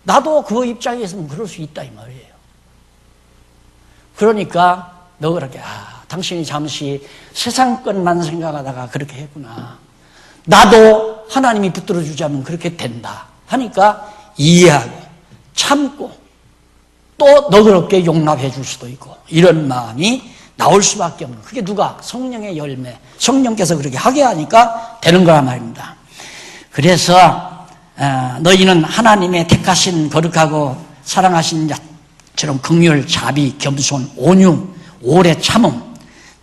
[SPEAKER 1] 나도 그 입장에 있으면 그럴 수 있다 이 말이에요. 그러니까 너 그렇게 당신이 잠시 세상 것만 생각하다가 그렇게 했구나. 나도 하나님이 붙들어 주자면 그렇게 된다 하니까 이해하고 참고 또 너그럽게 용납해 줄 수도 있고 이런 마음이 나올 수밖에 없는 그게 누가? 성령의 열매. 성령께서 그렇게 하게 하니까 되는 거란 말입니다. 그래서 너희는 하나님의 택하신 거룩하고 사랑하신 자처럼 긍휼, 자비, 겸손, 온유, 오래 참음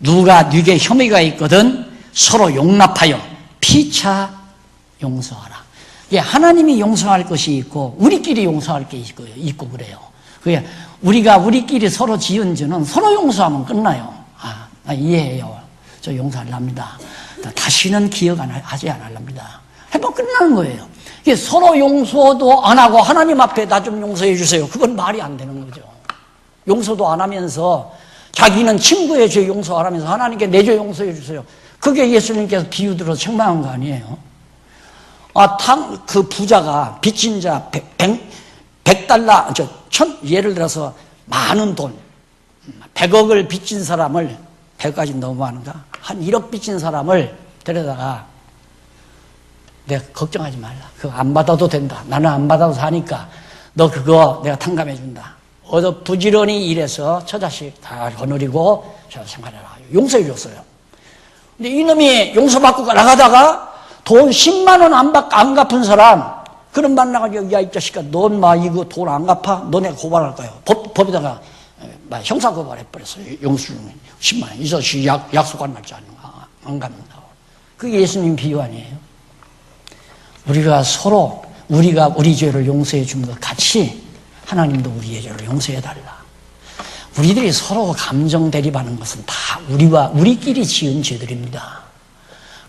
[SPEAKER 1] 누가 네게 혐의가 있거든 서로 용납하여 피차 용서하라. 예, 하나님이 용서할 것이 있고 우리끼리 용서할 게 있고 그래요. 그게 우리가 우리끼리 서로 지은 죄는 서로 용서하면 끝나요. 이해해요. 저 용서하랍니다. 다시는 기억 하지 않으랍니다. 해보면 끝나는 거예요. 이게 서로 용서도 안 하고 하나님 앞에 나 좀 용서해 주세요. 그건 말이 안 되는 거죠. 용서도 안 하면서 자기는 친구의 죄 용서 안 하면서 하나님께 내 죄 용서해 주세요. 그게 예수님께서 비유 들어 책망한 거 아니에요? 그 부자가 빚진 자 100달러, 예를 들어서 많은 돈, 100억을 빚진 사람을, 100까지 너무 많은가? 한 1억 빚진 사람을 데려다가 내가 걱정하지 말라. 그거 안 받아도 된다. 나는 안 받아도 사니까 너 그거 내가 탕감해 준다. 어서 부지런히 일해서 처자식 다 거느리고 생활해라. 용서해 줬어요. 근데 이놈이 용서받고 나가다가 돈 10만 원 안 갚은 사람, 그런 만나가지고, 야, 이 자식아, 넌 이거 돈 안 갚아? 너네 고발할 거야. 법에다가 형사 고발해버렸어요. 용수증 10만 원. 이 자식 약속한 날짜 안 갚는다고. 그게 예수님 비유 아니에요? 우리가 서로, 우리가 우리 죄를 용서해 준 것 같이 하나님도 우리의 죄를 용서해 달라. 우리들이 서로 감정 대립하는 것은 다 우리끼리 지은 죄들입니다.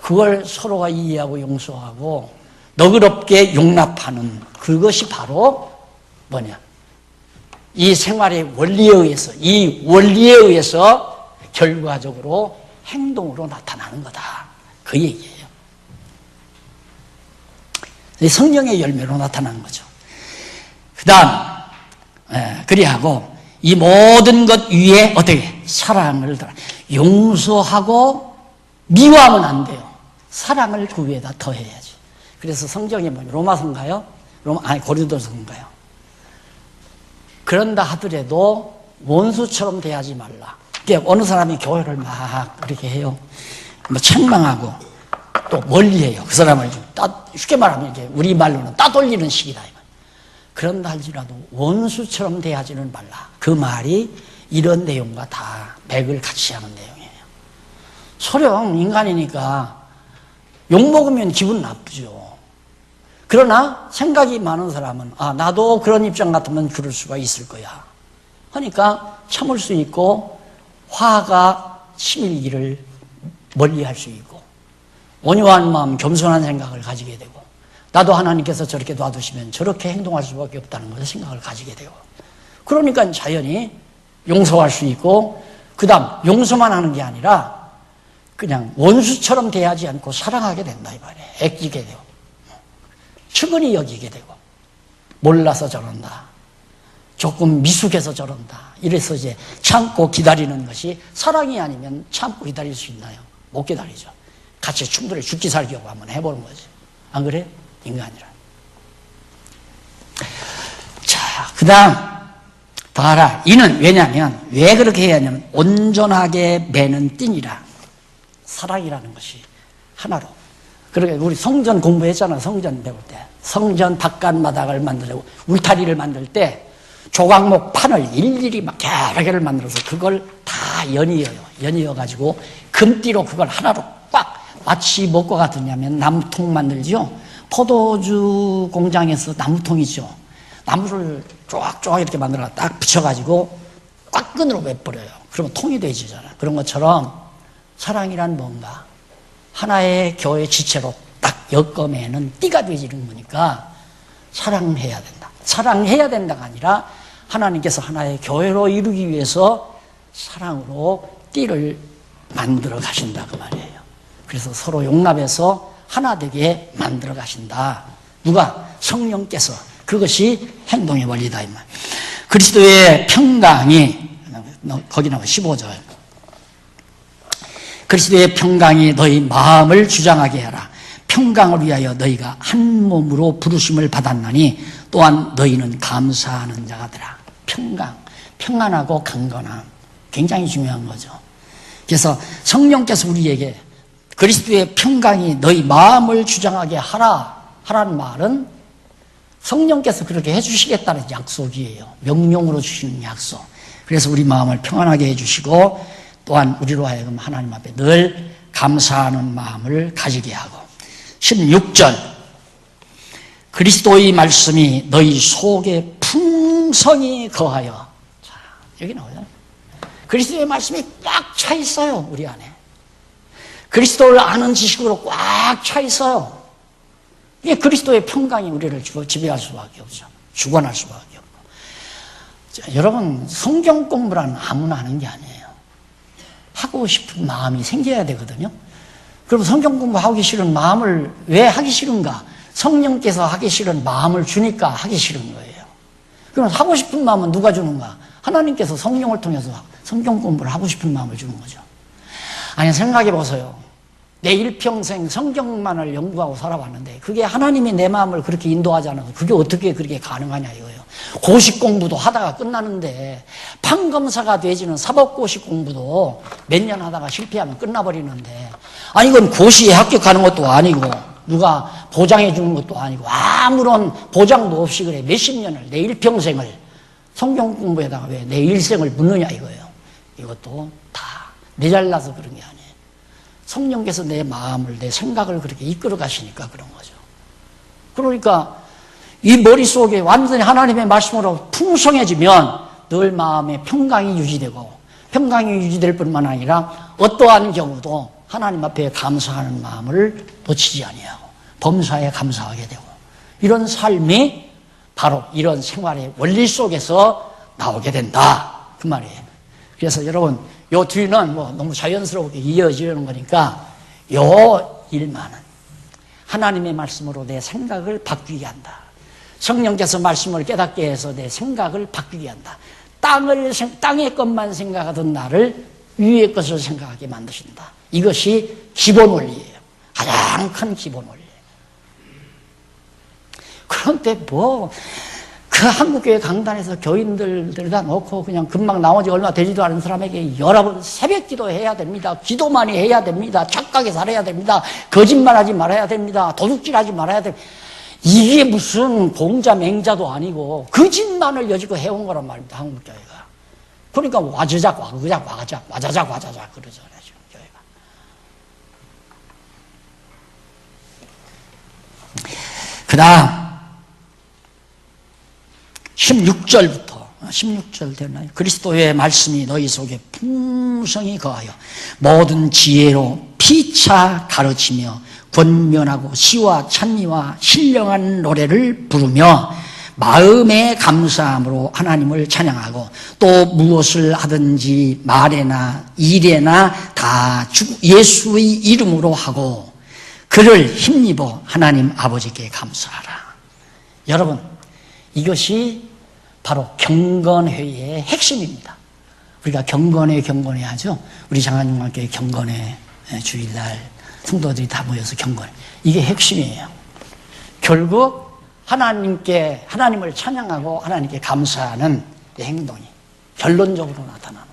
[SPEAKER 1] 그걸 서로가 이해하고 용서하고 너그럽게 용납하는 그것이 바로 뭐냐? 이 생활의 이 원리에 의해서 결과적으로 행동으로 나타나는 거다. 그 얘기예요. 성령의 열매로 나타나는 거죠. 그 다음, 그리하고 이 모든 것 위에 어떻게? 사랑을 용서하고 미워하면 안 돼요. 사랑을 그 위에다 더해야지. 그래서 성경에 뭐냐? 로마서인가요? 고린도서인가요? 그런다 하더라도 원수처럼 대하지 말라. 어느 사람이 교회를 막 그렇게 해요. 책망하고 또 멀리해요. 그 사람을 좀 쉽게 말하면 이제 우리 말로는 따돌리는 식이다. 그런다 할지라도 원수처럼 대하지는 말라. 그 말이 이런 내용과 다 맥을 같이 하는 내용이에요. 소령 인간이니까 욕먹으면 기분 나쁘죠. 그러나 생각이 많은 사람은 나도 그런 입장 같으면 그럴 수가 있을 거야 하니까 참을 수 있고 화가 치밀기를 멀리할 수 있고 온유한 마음, 겸손한 생각을 가지게 되고 나도 하나님께서 저렇게 놔두시면 저렇게 행동할 수밖에 없다는 것을 생각을 가지게 되고 그러니까 자연히 용서할 수 있고 그 다음 용서만 하는 게 아니라 그냥 원수처럼 대하지 않고 사랑하게 된다 이 말이에요. 애끼게 되고 측은히 여기게 되고 몰라서 저런다. 조금 미숙해서 저런다. 이래서 이제 참고 기다리는 것이 사랑이 아니면 참고 기다릴 수 있나요? 못 기다리죠. 같이 충돌해 죽기 살기 하고 한번 해보는 거지. 안 그래요? 인간이라. 자, 그 다음 더 알아. 이는 왜냐면 왜 그렇게 해야 하냐면 온전하게 매는 띠니라. 사랑이라는 것이 하나로. 그러니까 우리 성전 공부했잖아. 성전 배울 때. 성전 바깥마당을 만들고 울타리를 만들 때 조각목 판을 일일이 막 여러 개를 만들어서 그걸 다 연이어가지고 금띠로 그걸 하나로 꽉 마치 뭐과 같으냐면 나무통 만들죠. 포도주 공장에서 나무통이죠. 나무를 쪼악쪼악 이렇게 만들어 딱 붙여가지고 꽉 끈으로 매버려요. 그러면 통이 되지잖아. 그런 것처럼 사랑이란 뭔가 하나의 교회 지체로 딱 엮어매는 띠가 되지는 거니까 사랑해야 된다. 사랑해야 된다가 아니라 하나님께서 하나의 교회로 이루기 위해서 사랑으로 띠를 만들어 가신다 그 말이에요. 그래서 서로 용납해서 하나 되게 만들어 가신다. 누가? 성령께서. 그것이 행동의 원리다 이 말. 그리스도의 평강이 거기 나와 15절. 그리스도의 평강이 너희 마음을 주장하게 하라. 평강을 위하여 너희가 한 몸으로 부르심을 받았나니 또한 너희는 감사하는 자가 되라. 평강, 평안하고 강건함 굉장히 중요한 거죠. 그래서 성령께서 우리에게 그리스도의 평강이 너희 마음을 주장하게 하라는 말은 성령께서 그렇게 해주시겠다는 약속이에요. 명령으로 주시는 약속. 그래서 우리 마음을 평안하게 해주시고 또한 우리로 하여금 하나님 앞에 늘 감사하는 마음을 가지게 하고 16절 그리스도의 말씀이 너희 속에 풍성히 거하여. 자, 여기 나오잖아요. 그리스도의 말씀이 꽉 차 있어요, 우리 안에. 그리스도를 아는 지식으로 꽉 차 있어요. 이게 그리스도의 평강이 우리를 지배할 수밖에 없죠. 주관할 수밖에 없고. 자, 여러분, 성경 공부란 아무나 하는 게 아니에요. 하고 싶은 마음이 생겨야 되거든요. 그럼 성경 공부하기 싫은 마음을 왜 하기 싫은가? 성령께서 하기 싫은 마음을 주니까 하기 싫은 거예요. 그럼 하고 싶은 마음은 누가 주는가? 하나님께서 성령을 통해서 성경 공부를 하고 싶은 마음을 주는 거죠. 아니, 생각해 보세요. 내 일평생 성경만을 연구하고 살아왔는데 그게 하나님이 내 마음을 그렇게 인도하지 않아서 그게 어떻게 그렇게 가능하냐 이거예요. 고시 공부도 하다가 끝나는데 판검사가 되지는 사법고시 공부도 몇 년 하다가 실패하면 끝나버리는데, 아니 이건 고시에 합격하는 것도 아니고 누가 보장해 주는 것도 아니고 아무런 보장도 없이 그래 몇십 년을 내 일평생을 성경 공부에다가 왜 내 일생을 묻느냐 이거예요. 이것도 다 내 잘나서 그런 게 아니에요. 성령께서 내 마음을, 내 생각을 그렇게 이끌어 가시니까 그런 거죠. 그러니까 이 머릿속에 완전히 하나님의 말씀으로 풍성해지면 늘 마음에 평강이 유지되고, 평강이 유지될 뿐만 아니라 어떠한 경우도 하나님 앞에 감사하는 마음을 놓치지 아니하고 범사에 감사하게 되고, 이런 삶이 바로 이런 생활의 원리 속에서 나오게 된다 그 말이에요. 그래서 여러분, 요 뒤는 뭐 너무 자연스럽게 이어지는 거니까 요 일만은 하나님의 말씀으로 내 생각을 바뀌게 한다. 성령께서 말씀을 깨닫게 해서 내 생각을 바뀌게 한다. 땅의 것만 생각하던 나를 위의 것을 생각하게 만드신다. 이것이 기본 원리예요. 가장 큰 기본 원리예요. 그런데 그 한국교회 강단에서 교인들 다 놓고 그냥 금방 나온 지 얼마 되지도 않은 사람에게 여러분 새벽 기도 해야 됩니다. 기도 많이 해야 됩니다. 착하게 살아야 됩니다. 거짓말하지 말아야 됩니다. 도둑질하지 말아야 됩니다. 이게 무슨 공자 맹자도 아니고 거짓말을 여지껏 해온 거란 말입니다. 한국교회가. 그러니까 와자작 와자작 그러잖아요. 지금 교회가. 그 다음 16절 되나요? 그리스도의 말씀이 너희 속에 풍성히 거하여 모든 지혜로 피차 가르치며 권면하고 시와 찬미와 신령한 노래를 부르며 마음의 감사함으로 하나님을 찬양하고, 또 무엇을 하든지 말에나 일에나 다 예수의 이름으로 하고 그를 힘입어 하나님 아버지께 감사하라. 여러분, 이것이 바로 경건회의 핵심입니다. 우리가 경건회 하죠. 우리 장안중앙교회 경건회 주일날 성도들이 다 모여서 경건회. 이게 핵심이에요. 결국 하나님을 찬양하고 하나님께 감사하는 행동이 결론적으로 나타나는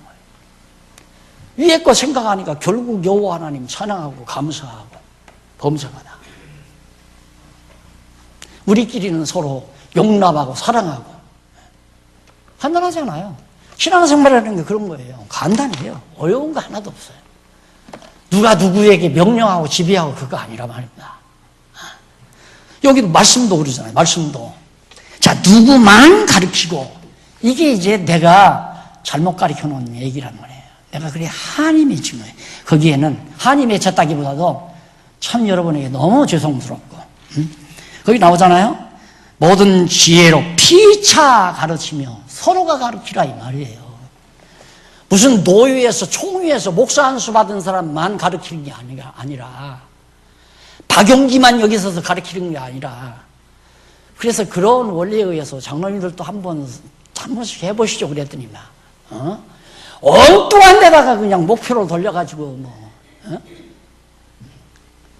[SPEAKER 1] 거예요. 위에 거 생각하니까 결국 여호와 하나님 찬양하고 감사하고 범사가다. 우리끼리는 서로 용납하고 사랑하고 간단하잖아요. 신앙생활이라는 게 그런 거예요. 간단해요. 어려운 거 하나도 없어요. 누가 누구에게 명령하고 지배하고 그거 아니라 말입니다. 여기도 말씀도 그러잖아요. 말씀도. 자, 누구만 가르치고, 이게 이제 내가 잘못 가르쳐 놓은 얘기라는 거예요. 내가 그래 한이 맺힌 거예요. 거기에는 한이 맺혔다기보다도 참 여러분에게 너무 죄송스럽고, 거기 나오잖아요. 모든 지혜로 피차 가르치며 서로가 가르치라 이 말이에요. 무슨 노회에서 총회에서 목사 한 수 받은 사람만 가르치는 게 아니라 박용기만 여기 서서 가르치는 게 아니라, 그래서 그런 원리에 의해서 장로님들도 한 번씩 해보시죠 그랬더니 엉뚱한 데다가 그냥 목표를 돌려가지고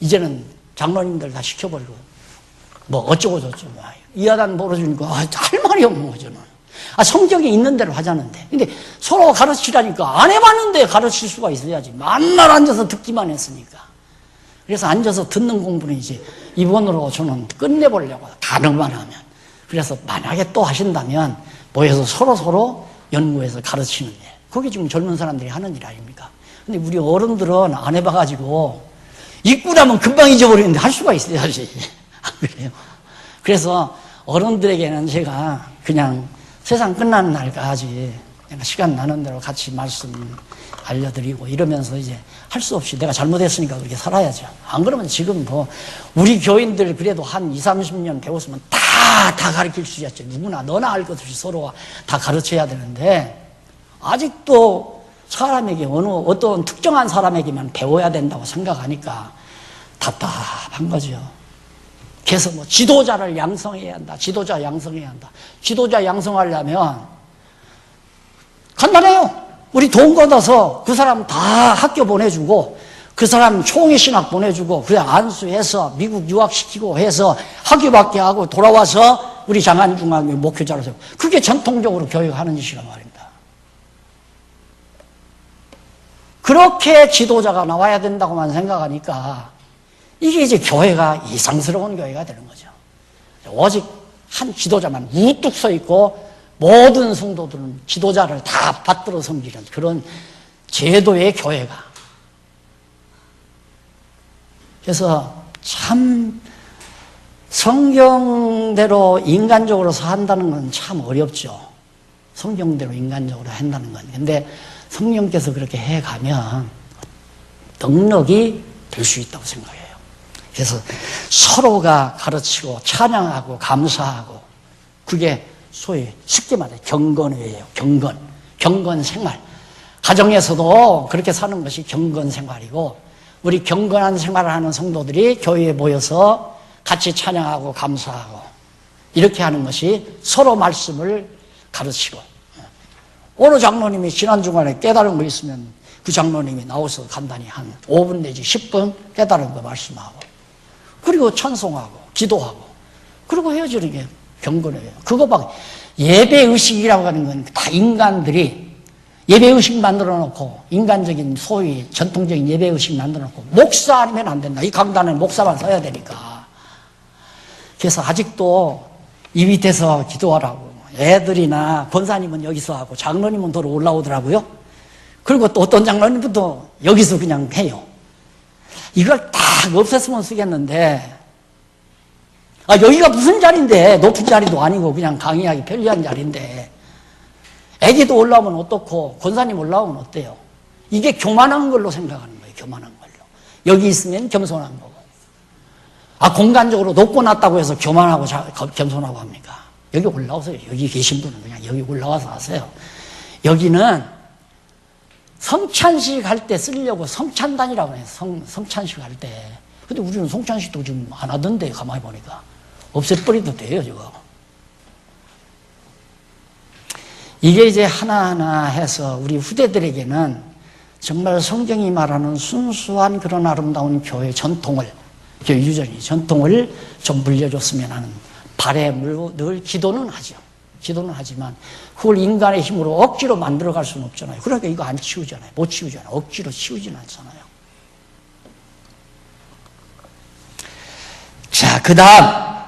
[SPEAKER 1] 이제는 장로님들 다 시켜버리고 어쩌고 저쩌고 이하단 벌어주니까 할 말이 없는 거죠. 성경에 있는 대로 하자는데. 근데 서로 가르치라니까 안 해봤는데 가르칠 수가 있어야지. 만날 앉아서 듣기만 했으니까. 그래서 앉아서 듣는 공부는 이제 이번으로 저는 끝내보려고, 가능만 하면. 그래서 만약에 또 하신다면 모여서 서로 연구해서 가르치는 일. 그게 지금 젊은 사람들이 하는 일 아닙니까? 근데 우리 어른들은 안 해봐가지고 잊고 나면 금방 잊어버리는데 할 수가 있어야지. 안 그래요? 그래서 어른들에게는 제가 그냥 세상 끝나는 날까지 내가 시간 나는 대로 같이 말씀 알려드리고 이러면서 이제 할 수 없이 내가 잘못했으니까 그렇게 살아야죠. 안 그러면 지금 뭐 우리 교인들 그래도 한 20, 30년 배웠으면 다 가르칠 수 있었죠. 누구나 너나 알 것 없이 서로 다 가르쳐야 되는데 아직도 사람에게 어떤 특정한 사람에게만 배워야 된다고 생각하니까 답답한 거죠. 그래서 뭐 지도자를 양성해야 한다. 지도자 양성해야 한다. 지도자 양성하려면 간단해요. 우리 돈 걷어서 그 사람 다 학교 보내주고 그 사람 총회 신학 보내주고 그냥 안수해서 미국 유학시키고 해서 학위받게 하고 돌아와서 우리 장안중앙교 목회자로 세우고 그게 전통적으로 교육하는 짓이란 말입니다. 그렇게 지도자가 나와야 된다고만 생각하니까 이게 이제 교회가 이상스러운 교회가 되는 거죠. 오직 한 지도자만 우뚝 서 있고 모든 성도들은 지도자를 다 받들어 섬기는 그런 제도의 교회가. 그래서 참 성경대로 인간적으로 산다는 건 참 어렵죠. 성경대로 인간적으로 한다는 건. 근데 성령께서 그렇게 해가면 능력이 될 수 있다고 생각해요. 그래서 서로가 가르치고 찬양하고 감사하고 그게 소위 쉽게 말해 경건회예요. 경건 생활. 가정에서도 그렇게 사는 것이 경건 생활이고 우리 경건한 생활을 하는 성도들이 교회에 모여서 같이 찬양하고 감사하고 이렇게 하는 것이 서로 말씀을 가르치고 어느 장로님이 지난 주간에 깨달은 거 있으면 그 장로님이 나와서 간단히 한 5분 내지 10분 깨달은 거 말씀하고 그리고 찬송하고 기도하고 그리고 헤어지는 게 경건해요. 그거 막 예배의식이라고 하는 건 다 인간들이 예배의식 만들어 놓고 인간적인 소위 전통적인 예배의식 만들어 놓고 목사 아니면 안 된다. 이 강단은 목사만 써야 되니까. 그래서 아직도 이 밑에서 기도하라고 애들이나 권사님은 여기서 하고 장로님은 더 올라오더라고요. 그리고 또 어떤 장로님도 여기서 그냥 해요. 이걸 다 없앴으면 쓰겠는데 여기가 무슨 자리인데 높은 자리도 아니고 그냥 강의하기 편리한 자리인데 애기도 올라오면 어떻고 권사님 올라오면 어때요? 이게 교만한 걸로 생각하는 거예요. 교만한 걸로. 여기 있으면 겸손한 거고 공간적으로 높고 낮다고 해서 교만하고 겸손하고 합니까? 여기 올라오세요. 여기 계신 분은 그냥 여기 올라와서 하세요. 여기는 성찬식 할 때 쓰려고 성찬단이라고 해요. 성찬식 할 때. 근데 우리는 성찬식도 지금 안 하던데 가만히 보니까 없애버려도 돼요. 저거. 이게 이제 하나하나 해서 우리 후대들에게는 정말 성경이 말하는 순수한 그런 아름다운 교회 전통을 유전이 전통을 좀 물려줬으면 하는 바람으로 늘 기도는 하죠. 기도는 하지만 그걸 인간의 힘으로 억지로 만들어갈 수는 없잖아요. 그러니까 이거 안 치우잖아요. 못 치우잖아요. 억지로 치우지는 않잖아요. 자, 그 다음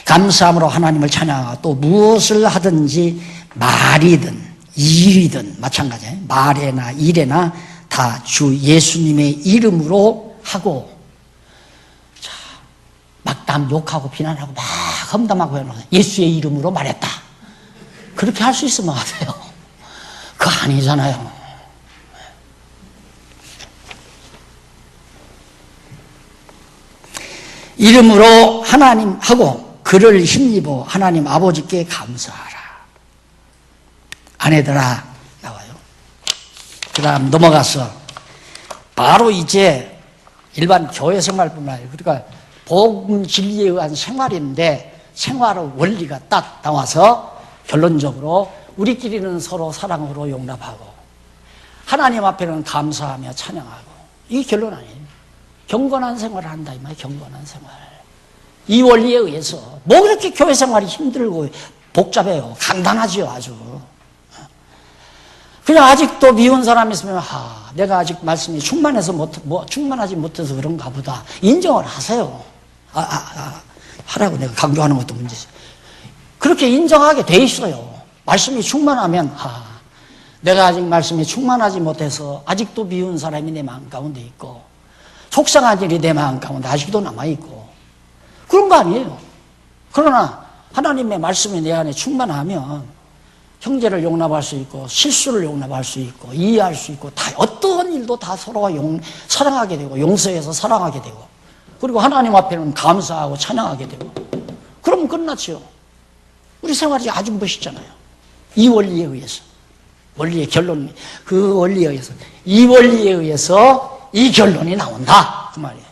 [SPEAKER 1] 감사함으로 하나님을 찬양하고 또 무엇을 하든지 말이든 일이든 마찬가지예요. 말에나 일에나 다 주 예수님의 이름으로 하고 자, 막 남 욕하고 비난하고 막 험담하고 예수의 이름으로 말했다. 그렇게 할 수 있으면 하세요. 그거 아니잖아요. 이름으로 하나님하고 그를 힘입어 하나님 아버지께 감사하라. 아내들아 나와요. 그 다음 넘어가서 바로 이제 일반 교회 생활뿐만 아니라 그러니까 복음 진리에 의한 생활인데 생활의 원리가 딱 나와서 결론적으로 우리끼리는 서로 사랑으로 용납하고 하나님 앞에는 감사하며 찬양하고 이게 결론 아니에요. 경건한 생활을 한다 이 말이에요. 경건한 생활. 이 원리에 의해서 뭐 그렇게 교회 생활이 힘들고 복잡해요. 간단하지요 아주. 그냥 아직도 미운 사람이 있으면 내가 아직 말씀이 충만하지 못해서 그런가 보다. 인정을 하세요. 하라고 내가 강조하는 것도 문제지. 그렇게 인정하게 돼 있어요. 말씀이 충만하면 내가 아직 말씀이 충만하지 못해서 아직도 미운 사람이 내 마음 가운데 있고 속상한 일이 내 마음 가운데 아직도 남아있고 그런 거 아니에요. 그러나 하나님의 말씀이 내 안에 충만하면 형제를 용납할 수 있고 실수를 용납할 수 있고 이해할 수 있고 다 어떤 일도 다 서로가 사랑하게 되고 용서해서 사랑하게 되고 그리고 하나님 앞에는 감사하고 찬양하게 되고 그러면 끝났죠. 우리 생활이 아주 멋있잖아요. 이 원리에 의해서 원리의 결론 그 원리에 의해서 이 원리에 의해서 이 결론이 나온다 그 말이에요.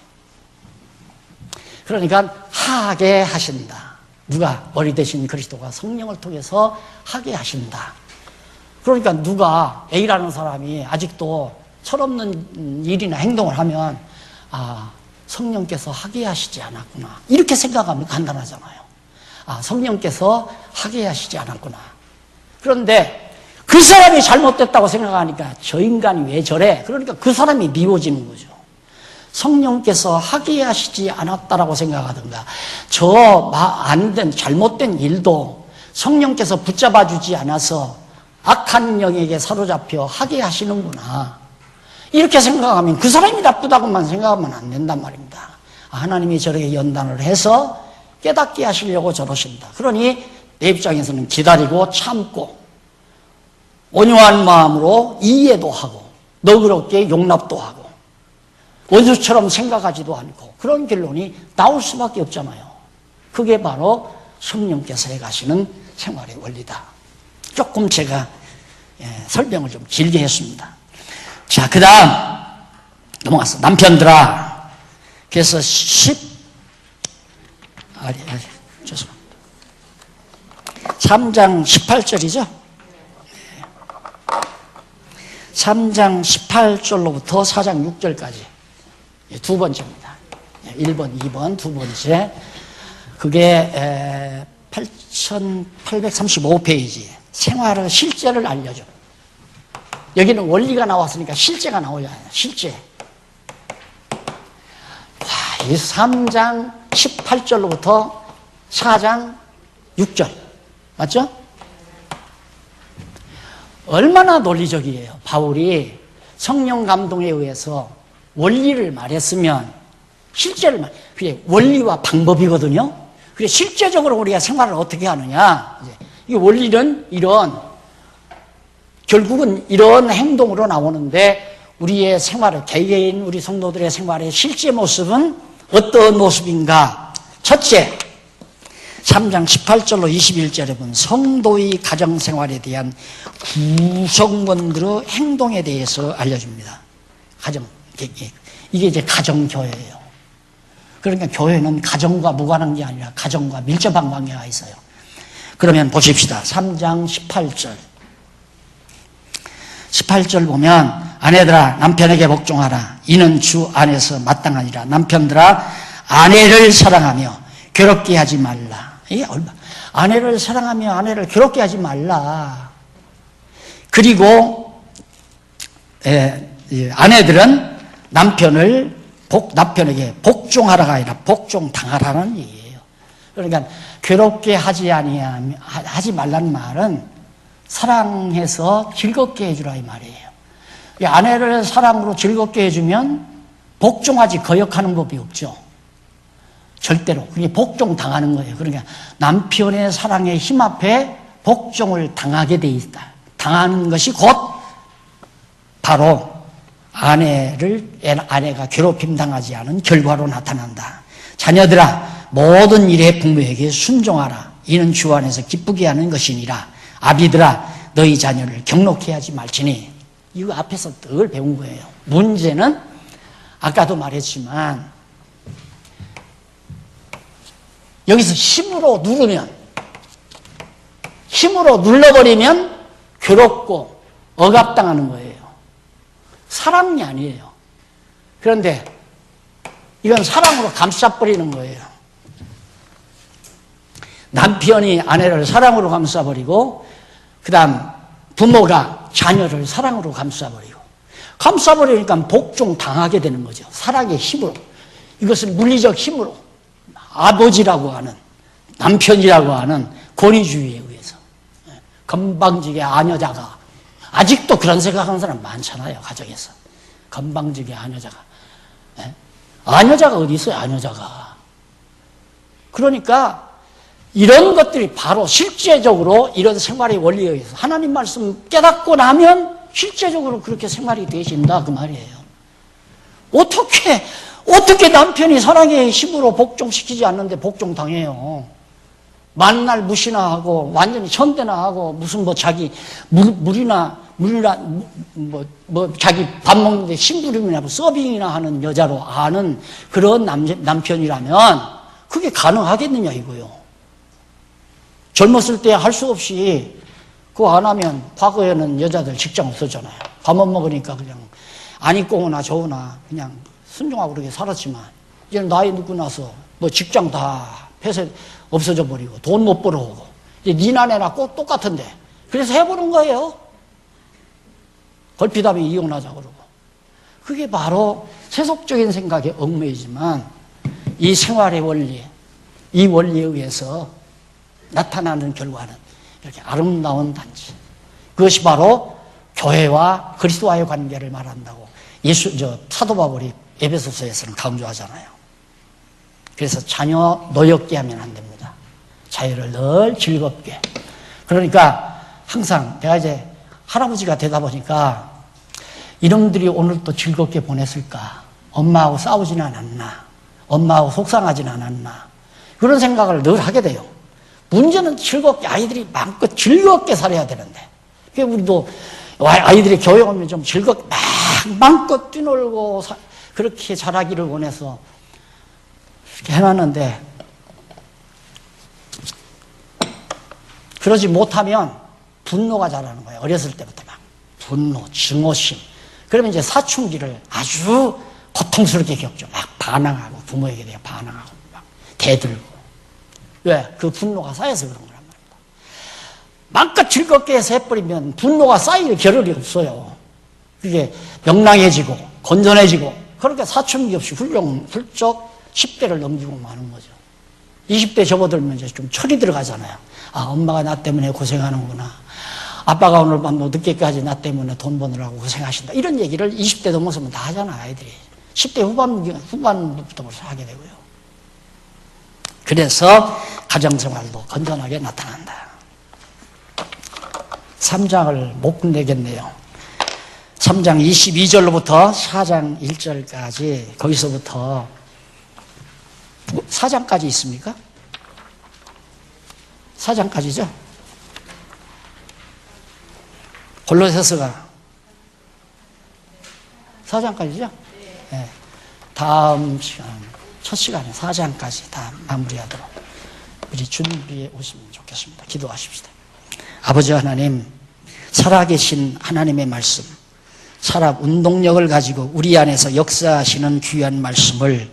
[SPEAKER 1] 그러니까 하게 하신다. 누가 머리 대신 그리스도가 성령을 통해서 하게 하신다. 그러니까 누가 A라는 사람이 아직도 철없는 일이나 행동을 하면 아 성령께서 하게 하시지 않았구나 이렇게 생각하면 간단하잖아요. 아 성령께서 하게 하시지 않았구나. 그런데 그 사람이 잘못됐다고 생각하니까 저 인간이 왜 저래? 그러니까 그 사람이 미워지는 거죠. 성령께서 하게 하시지 않았다라고 생각하든가 저 안된 잘못된 일도 성령께서 붙잡아주지 않아서 악한 영에게 사로잡혀 하게 하시는구나 이렇게 생각하면 그 사람이 나쁘다고만 생각하면 안 된단 말입니다. 하나님이 저렇게 연단을 해서 깨닫게 하시려고 저러신다. 그러니 내 입장에서는 기다리고 참고 온유한 마음으로 이해도 하고 너그럽게 용납도 하고 원수처럼 생각하지도 않고 그런 결론이 나올 수밖에 없잖아요. 그게 바로 성령께서 해가시는 생활의 원리다. 조금 제가 설명을 좀 길게 했습니다. 자, 그 다음 넘어가서 남편들아. 그래서 3장 18절이죠. 3장 18절로부터 4장 6절까지 두 번째입니다. 1번, 2번, 두 번째. 그게 8835페이지. 생활의 실제를 알려줘. 여기는 원리가 나왔으니까 실제가 나오잖아요. 실제. 이 3장 18절로부터 4장 6절. 맞죠? 얼마나 논리적이에요. 바울이 성령 감동에 의해서 원리를 말했으면 실제를 그게 원리와 방법이거든요. 그래 실제적으로 우리가 생활을 어떻게 하느냐. 이 원리는 결국은 이런 행동으로 나오는데 우리의 생활을 개개인 우리 성도들의 생활의 실제 모습은 어떤 모습인가. 첫째 3장 18절로 21절에 보면 성도의 가정생활에 대한 구성원들의 행동에 대해서 알려줍니다. 이게 이제 가정교회예요. 그러니까 교회는 가정과 무관한 게 아니라 가정과 밀접한 관계가 있어요. 그러면 보십시다. 3장 18절. 18절 보면 아내들아 남편에게 복종하라. 이는 주 안에서 마땅하니라. 남편들아 아내를 사랑하며 괴롭게 하지 말라. 아내를 사랑하며 아내를 괴롭게 하지 말라. 그리고 아내들은 남편에게 복종하라가 아니라 복종당하라는 얘기예요. 그러니까 괴롭게 하지 말라는 말은 사랑해서 즐겁게 해주라 이 말이에요. 아내를 사랑으로 즐겁게 해주면 복종하지 거역하는 법이 없죠. 절대로. 그게 복종당하는 거예요. 그러니까 남편의 사랑의 힘 앞에 복종을 당하게 돼 있다. 당하는 것이 곧 바로 아내가 괴롭힘 당하지 않은 결과로 나타난다. 자녀들아 모든 일에 부모에게 순종하라. 이는 주 안에서 기쁘게 하는 것이니라. 아비들아 너희 자녀를 경록해 하지 말지니. 이거 앞에서 늘 배운 거예요. 문제는 아까도 말했지만 여기서 힘으로 눌러버리면 괴롭고 억압당하는 거예요. 사랑이 아니에요. 그런데 이건 사랑으로 감싸버리는 거예요. 남편이 아내를 사랑으로 감싸버리고 그 다음 부모가 자녀를 사랑으로 감싸버리니까 복종당하게 되는 거죠. 사랑의 힘으로. 이것은 물리적 힘으로 아버지라고 하는 남편이라고 하는 권위주의에 의해서 건방지게 아녀자가 아직도 그런 생각하는 사람 많잖아요. 가정에서 건방지게 아녀자가 어디 있어요? 아녀자가. 그러니까 이런 것들이 바로 실제적으로 이런 생활의 원리에 의해서 하나님 말씀 깨닫고 나면 실제적으로 그렇게 생활이 되신다 그 말이에요. 어떻게 남편이 사랑의 힘으로 복종시키지 않는데 복종당해요. 만날 무시나 하고 완전히 천대나 하고 무슨 뭐 자기 물이나 자기 밥 먹는데 심부름이나 뭐 서빙이나 하는 여자로 아는 그런 남편이라면 그게 가능하겠느냐 이거요. 젊었을 때 할 수 없이 그거 안 하면 과거에는 여자들 직장 없었잖아요. 밥 못 먹으니까 그냥 안 입고 오나 저오나 그냥 순종하고 그렇게 살았지만 이제는 나이 늙고 나서 뭐 직장 다 폐쇄 없어져 버리고 돈 못 벌어오고 이제 니나네나 꼭 똑같은데 그래서 해보는 거예요. 걸핏하면 이혼하자 그러고. 그게 바로 세속적인 생각에 얽매이지만 이 생활의 원리, 이 원리에 의해서 나타나는 결과는 이렇게 아름다운 단지. 그것이 바로 교회와 그리스도와의 관계를 말한다고 사도 바울이 에베소서에서는 강조하잖아요. 그래서 자녀 노엽게 하면 안 됩니다. 자녀를 늘 즐겁게. 그러니까 항상 내가 이제 할아버지가 되다 보니까 이놈들이 오늘 또 즐겁게 보냈을까? 엄마하고 싸우진 않았나? 엄마하고 속상하진 않았나? 그런 생각을 늘 하게 돼요. 문제는 즐겁게 아이들이 마음껏 즐겁게 살아야 되는데 우리도 아이들이 교회 오면 좀 즐겁게 마음껏 뛰놀고 그렇게 자라기를 원해서 이렇게 해놨는데 그러지 못하면 분노가 자라는 거예요. 어렸을 때부터 막 분노, 증오심. 그러면 이제 사춘기를 아주 고통스럽게 겪죠. 막 반항하고 부모에게 대해 반항하고 막 대들고. 왜? 그 분노가 쌓여서 그런 거란 말입니다. 마음껏 즐겁게 해서 해버리면 분노가 쌓일 겨를이 없어요. 그게 명랑해지고 건전해지고 그렇게 사춘기 없이 훌쩍 10대를 넘기고 마는 거죠. 20대 접어들면 이제 좀 철이 들어가잖아요. 아, 엄마가 나 때문에 고생하는구나. 아빠가 오늘 밤 늦게까지 나 때문에 돈 버느라고 고생하신다. 이런 얘기를 20대 넘어서면 다 하잖아, 아이들이. 10대 후반부터 벌써 하게 되고요. 그래서 가정생활도 건전하게 나타난다. 3장을 못 끝내겠네요. 3장 22절로부터 4장 1절까지 거기서부터 4장까지 있습니까? 4장까지죠? 골로새서가 4장까지죠? 네. 다음 시간, 첫 시간에 4장까지 다 마무리하도록 우리 준비해 오시면 좋겠습니다. 기도하십시다. 아버지 하나님, 살아계신 하나님의 말씀, 살아 운동력을 가지고 우리 안에서 역사하시는 귀한 말씀을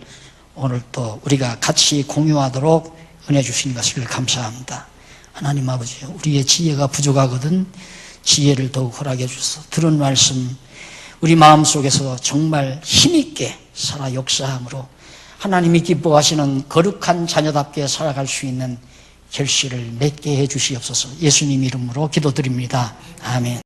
[SPEAKER 1] 오늘 또 우리가 같이 공유하도록 은혜 주신 것을 감사합니다. 하나님 아버지, 우리의 지혜가 부족하거든 지혜를 더욱 허락해 주소서. 들은 말씀 우리 마음속에서 정말 힘있게 살아 역사함으로 하나님이 기뻐하시는 거룩한 자녀답게 살아갈 수 있는 결실을 맺게 해 주시옵소서. 예수님 이름으로 기도드립니다. 아멘.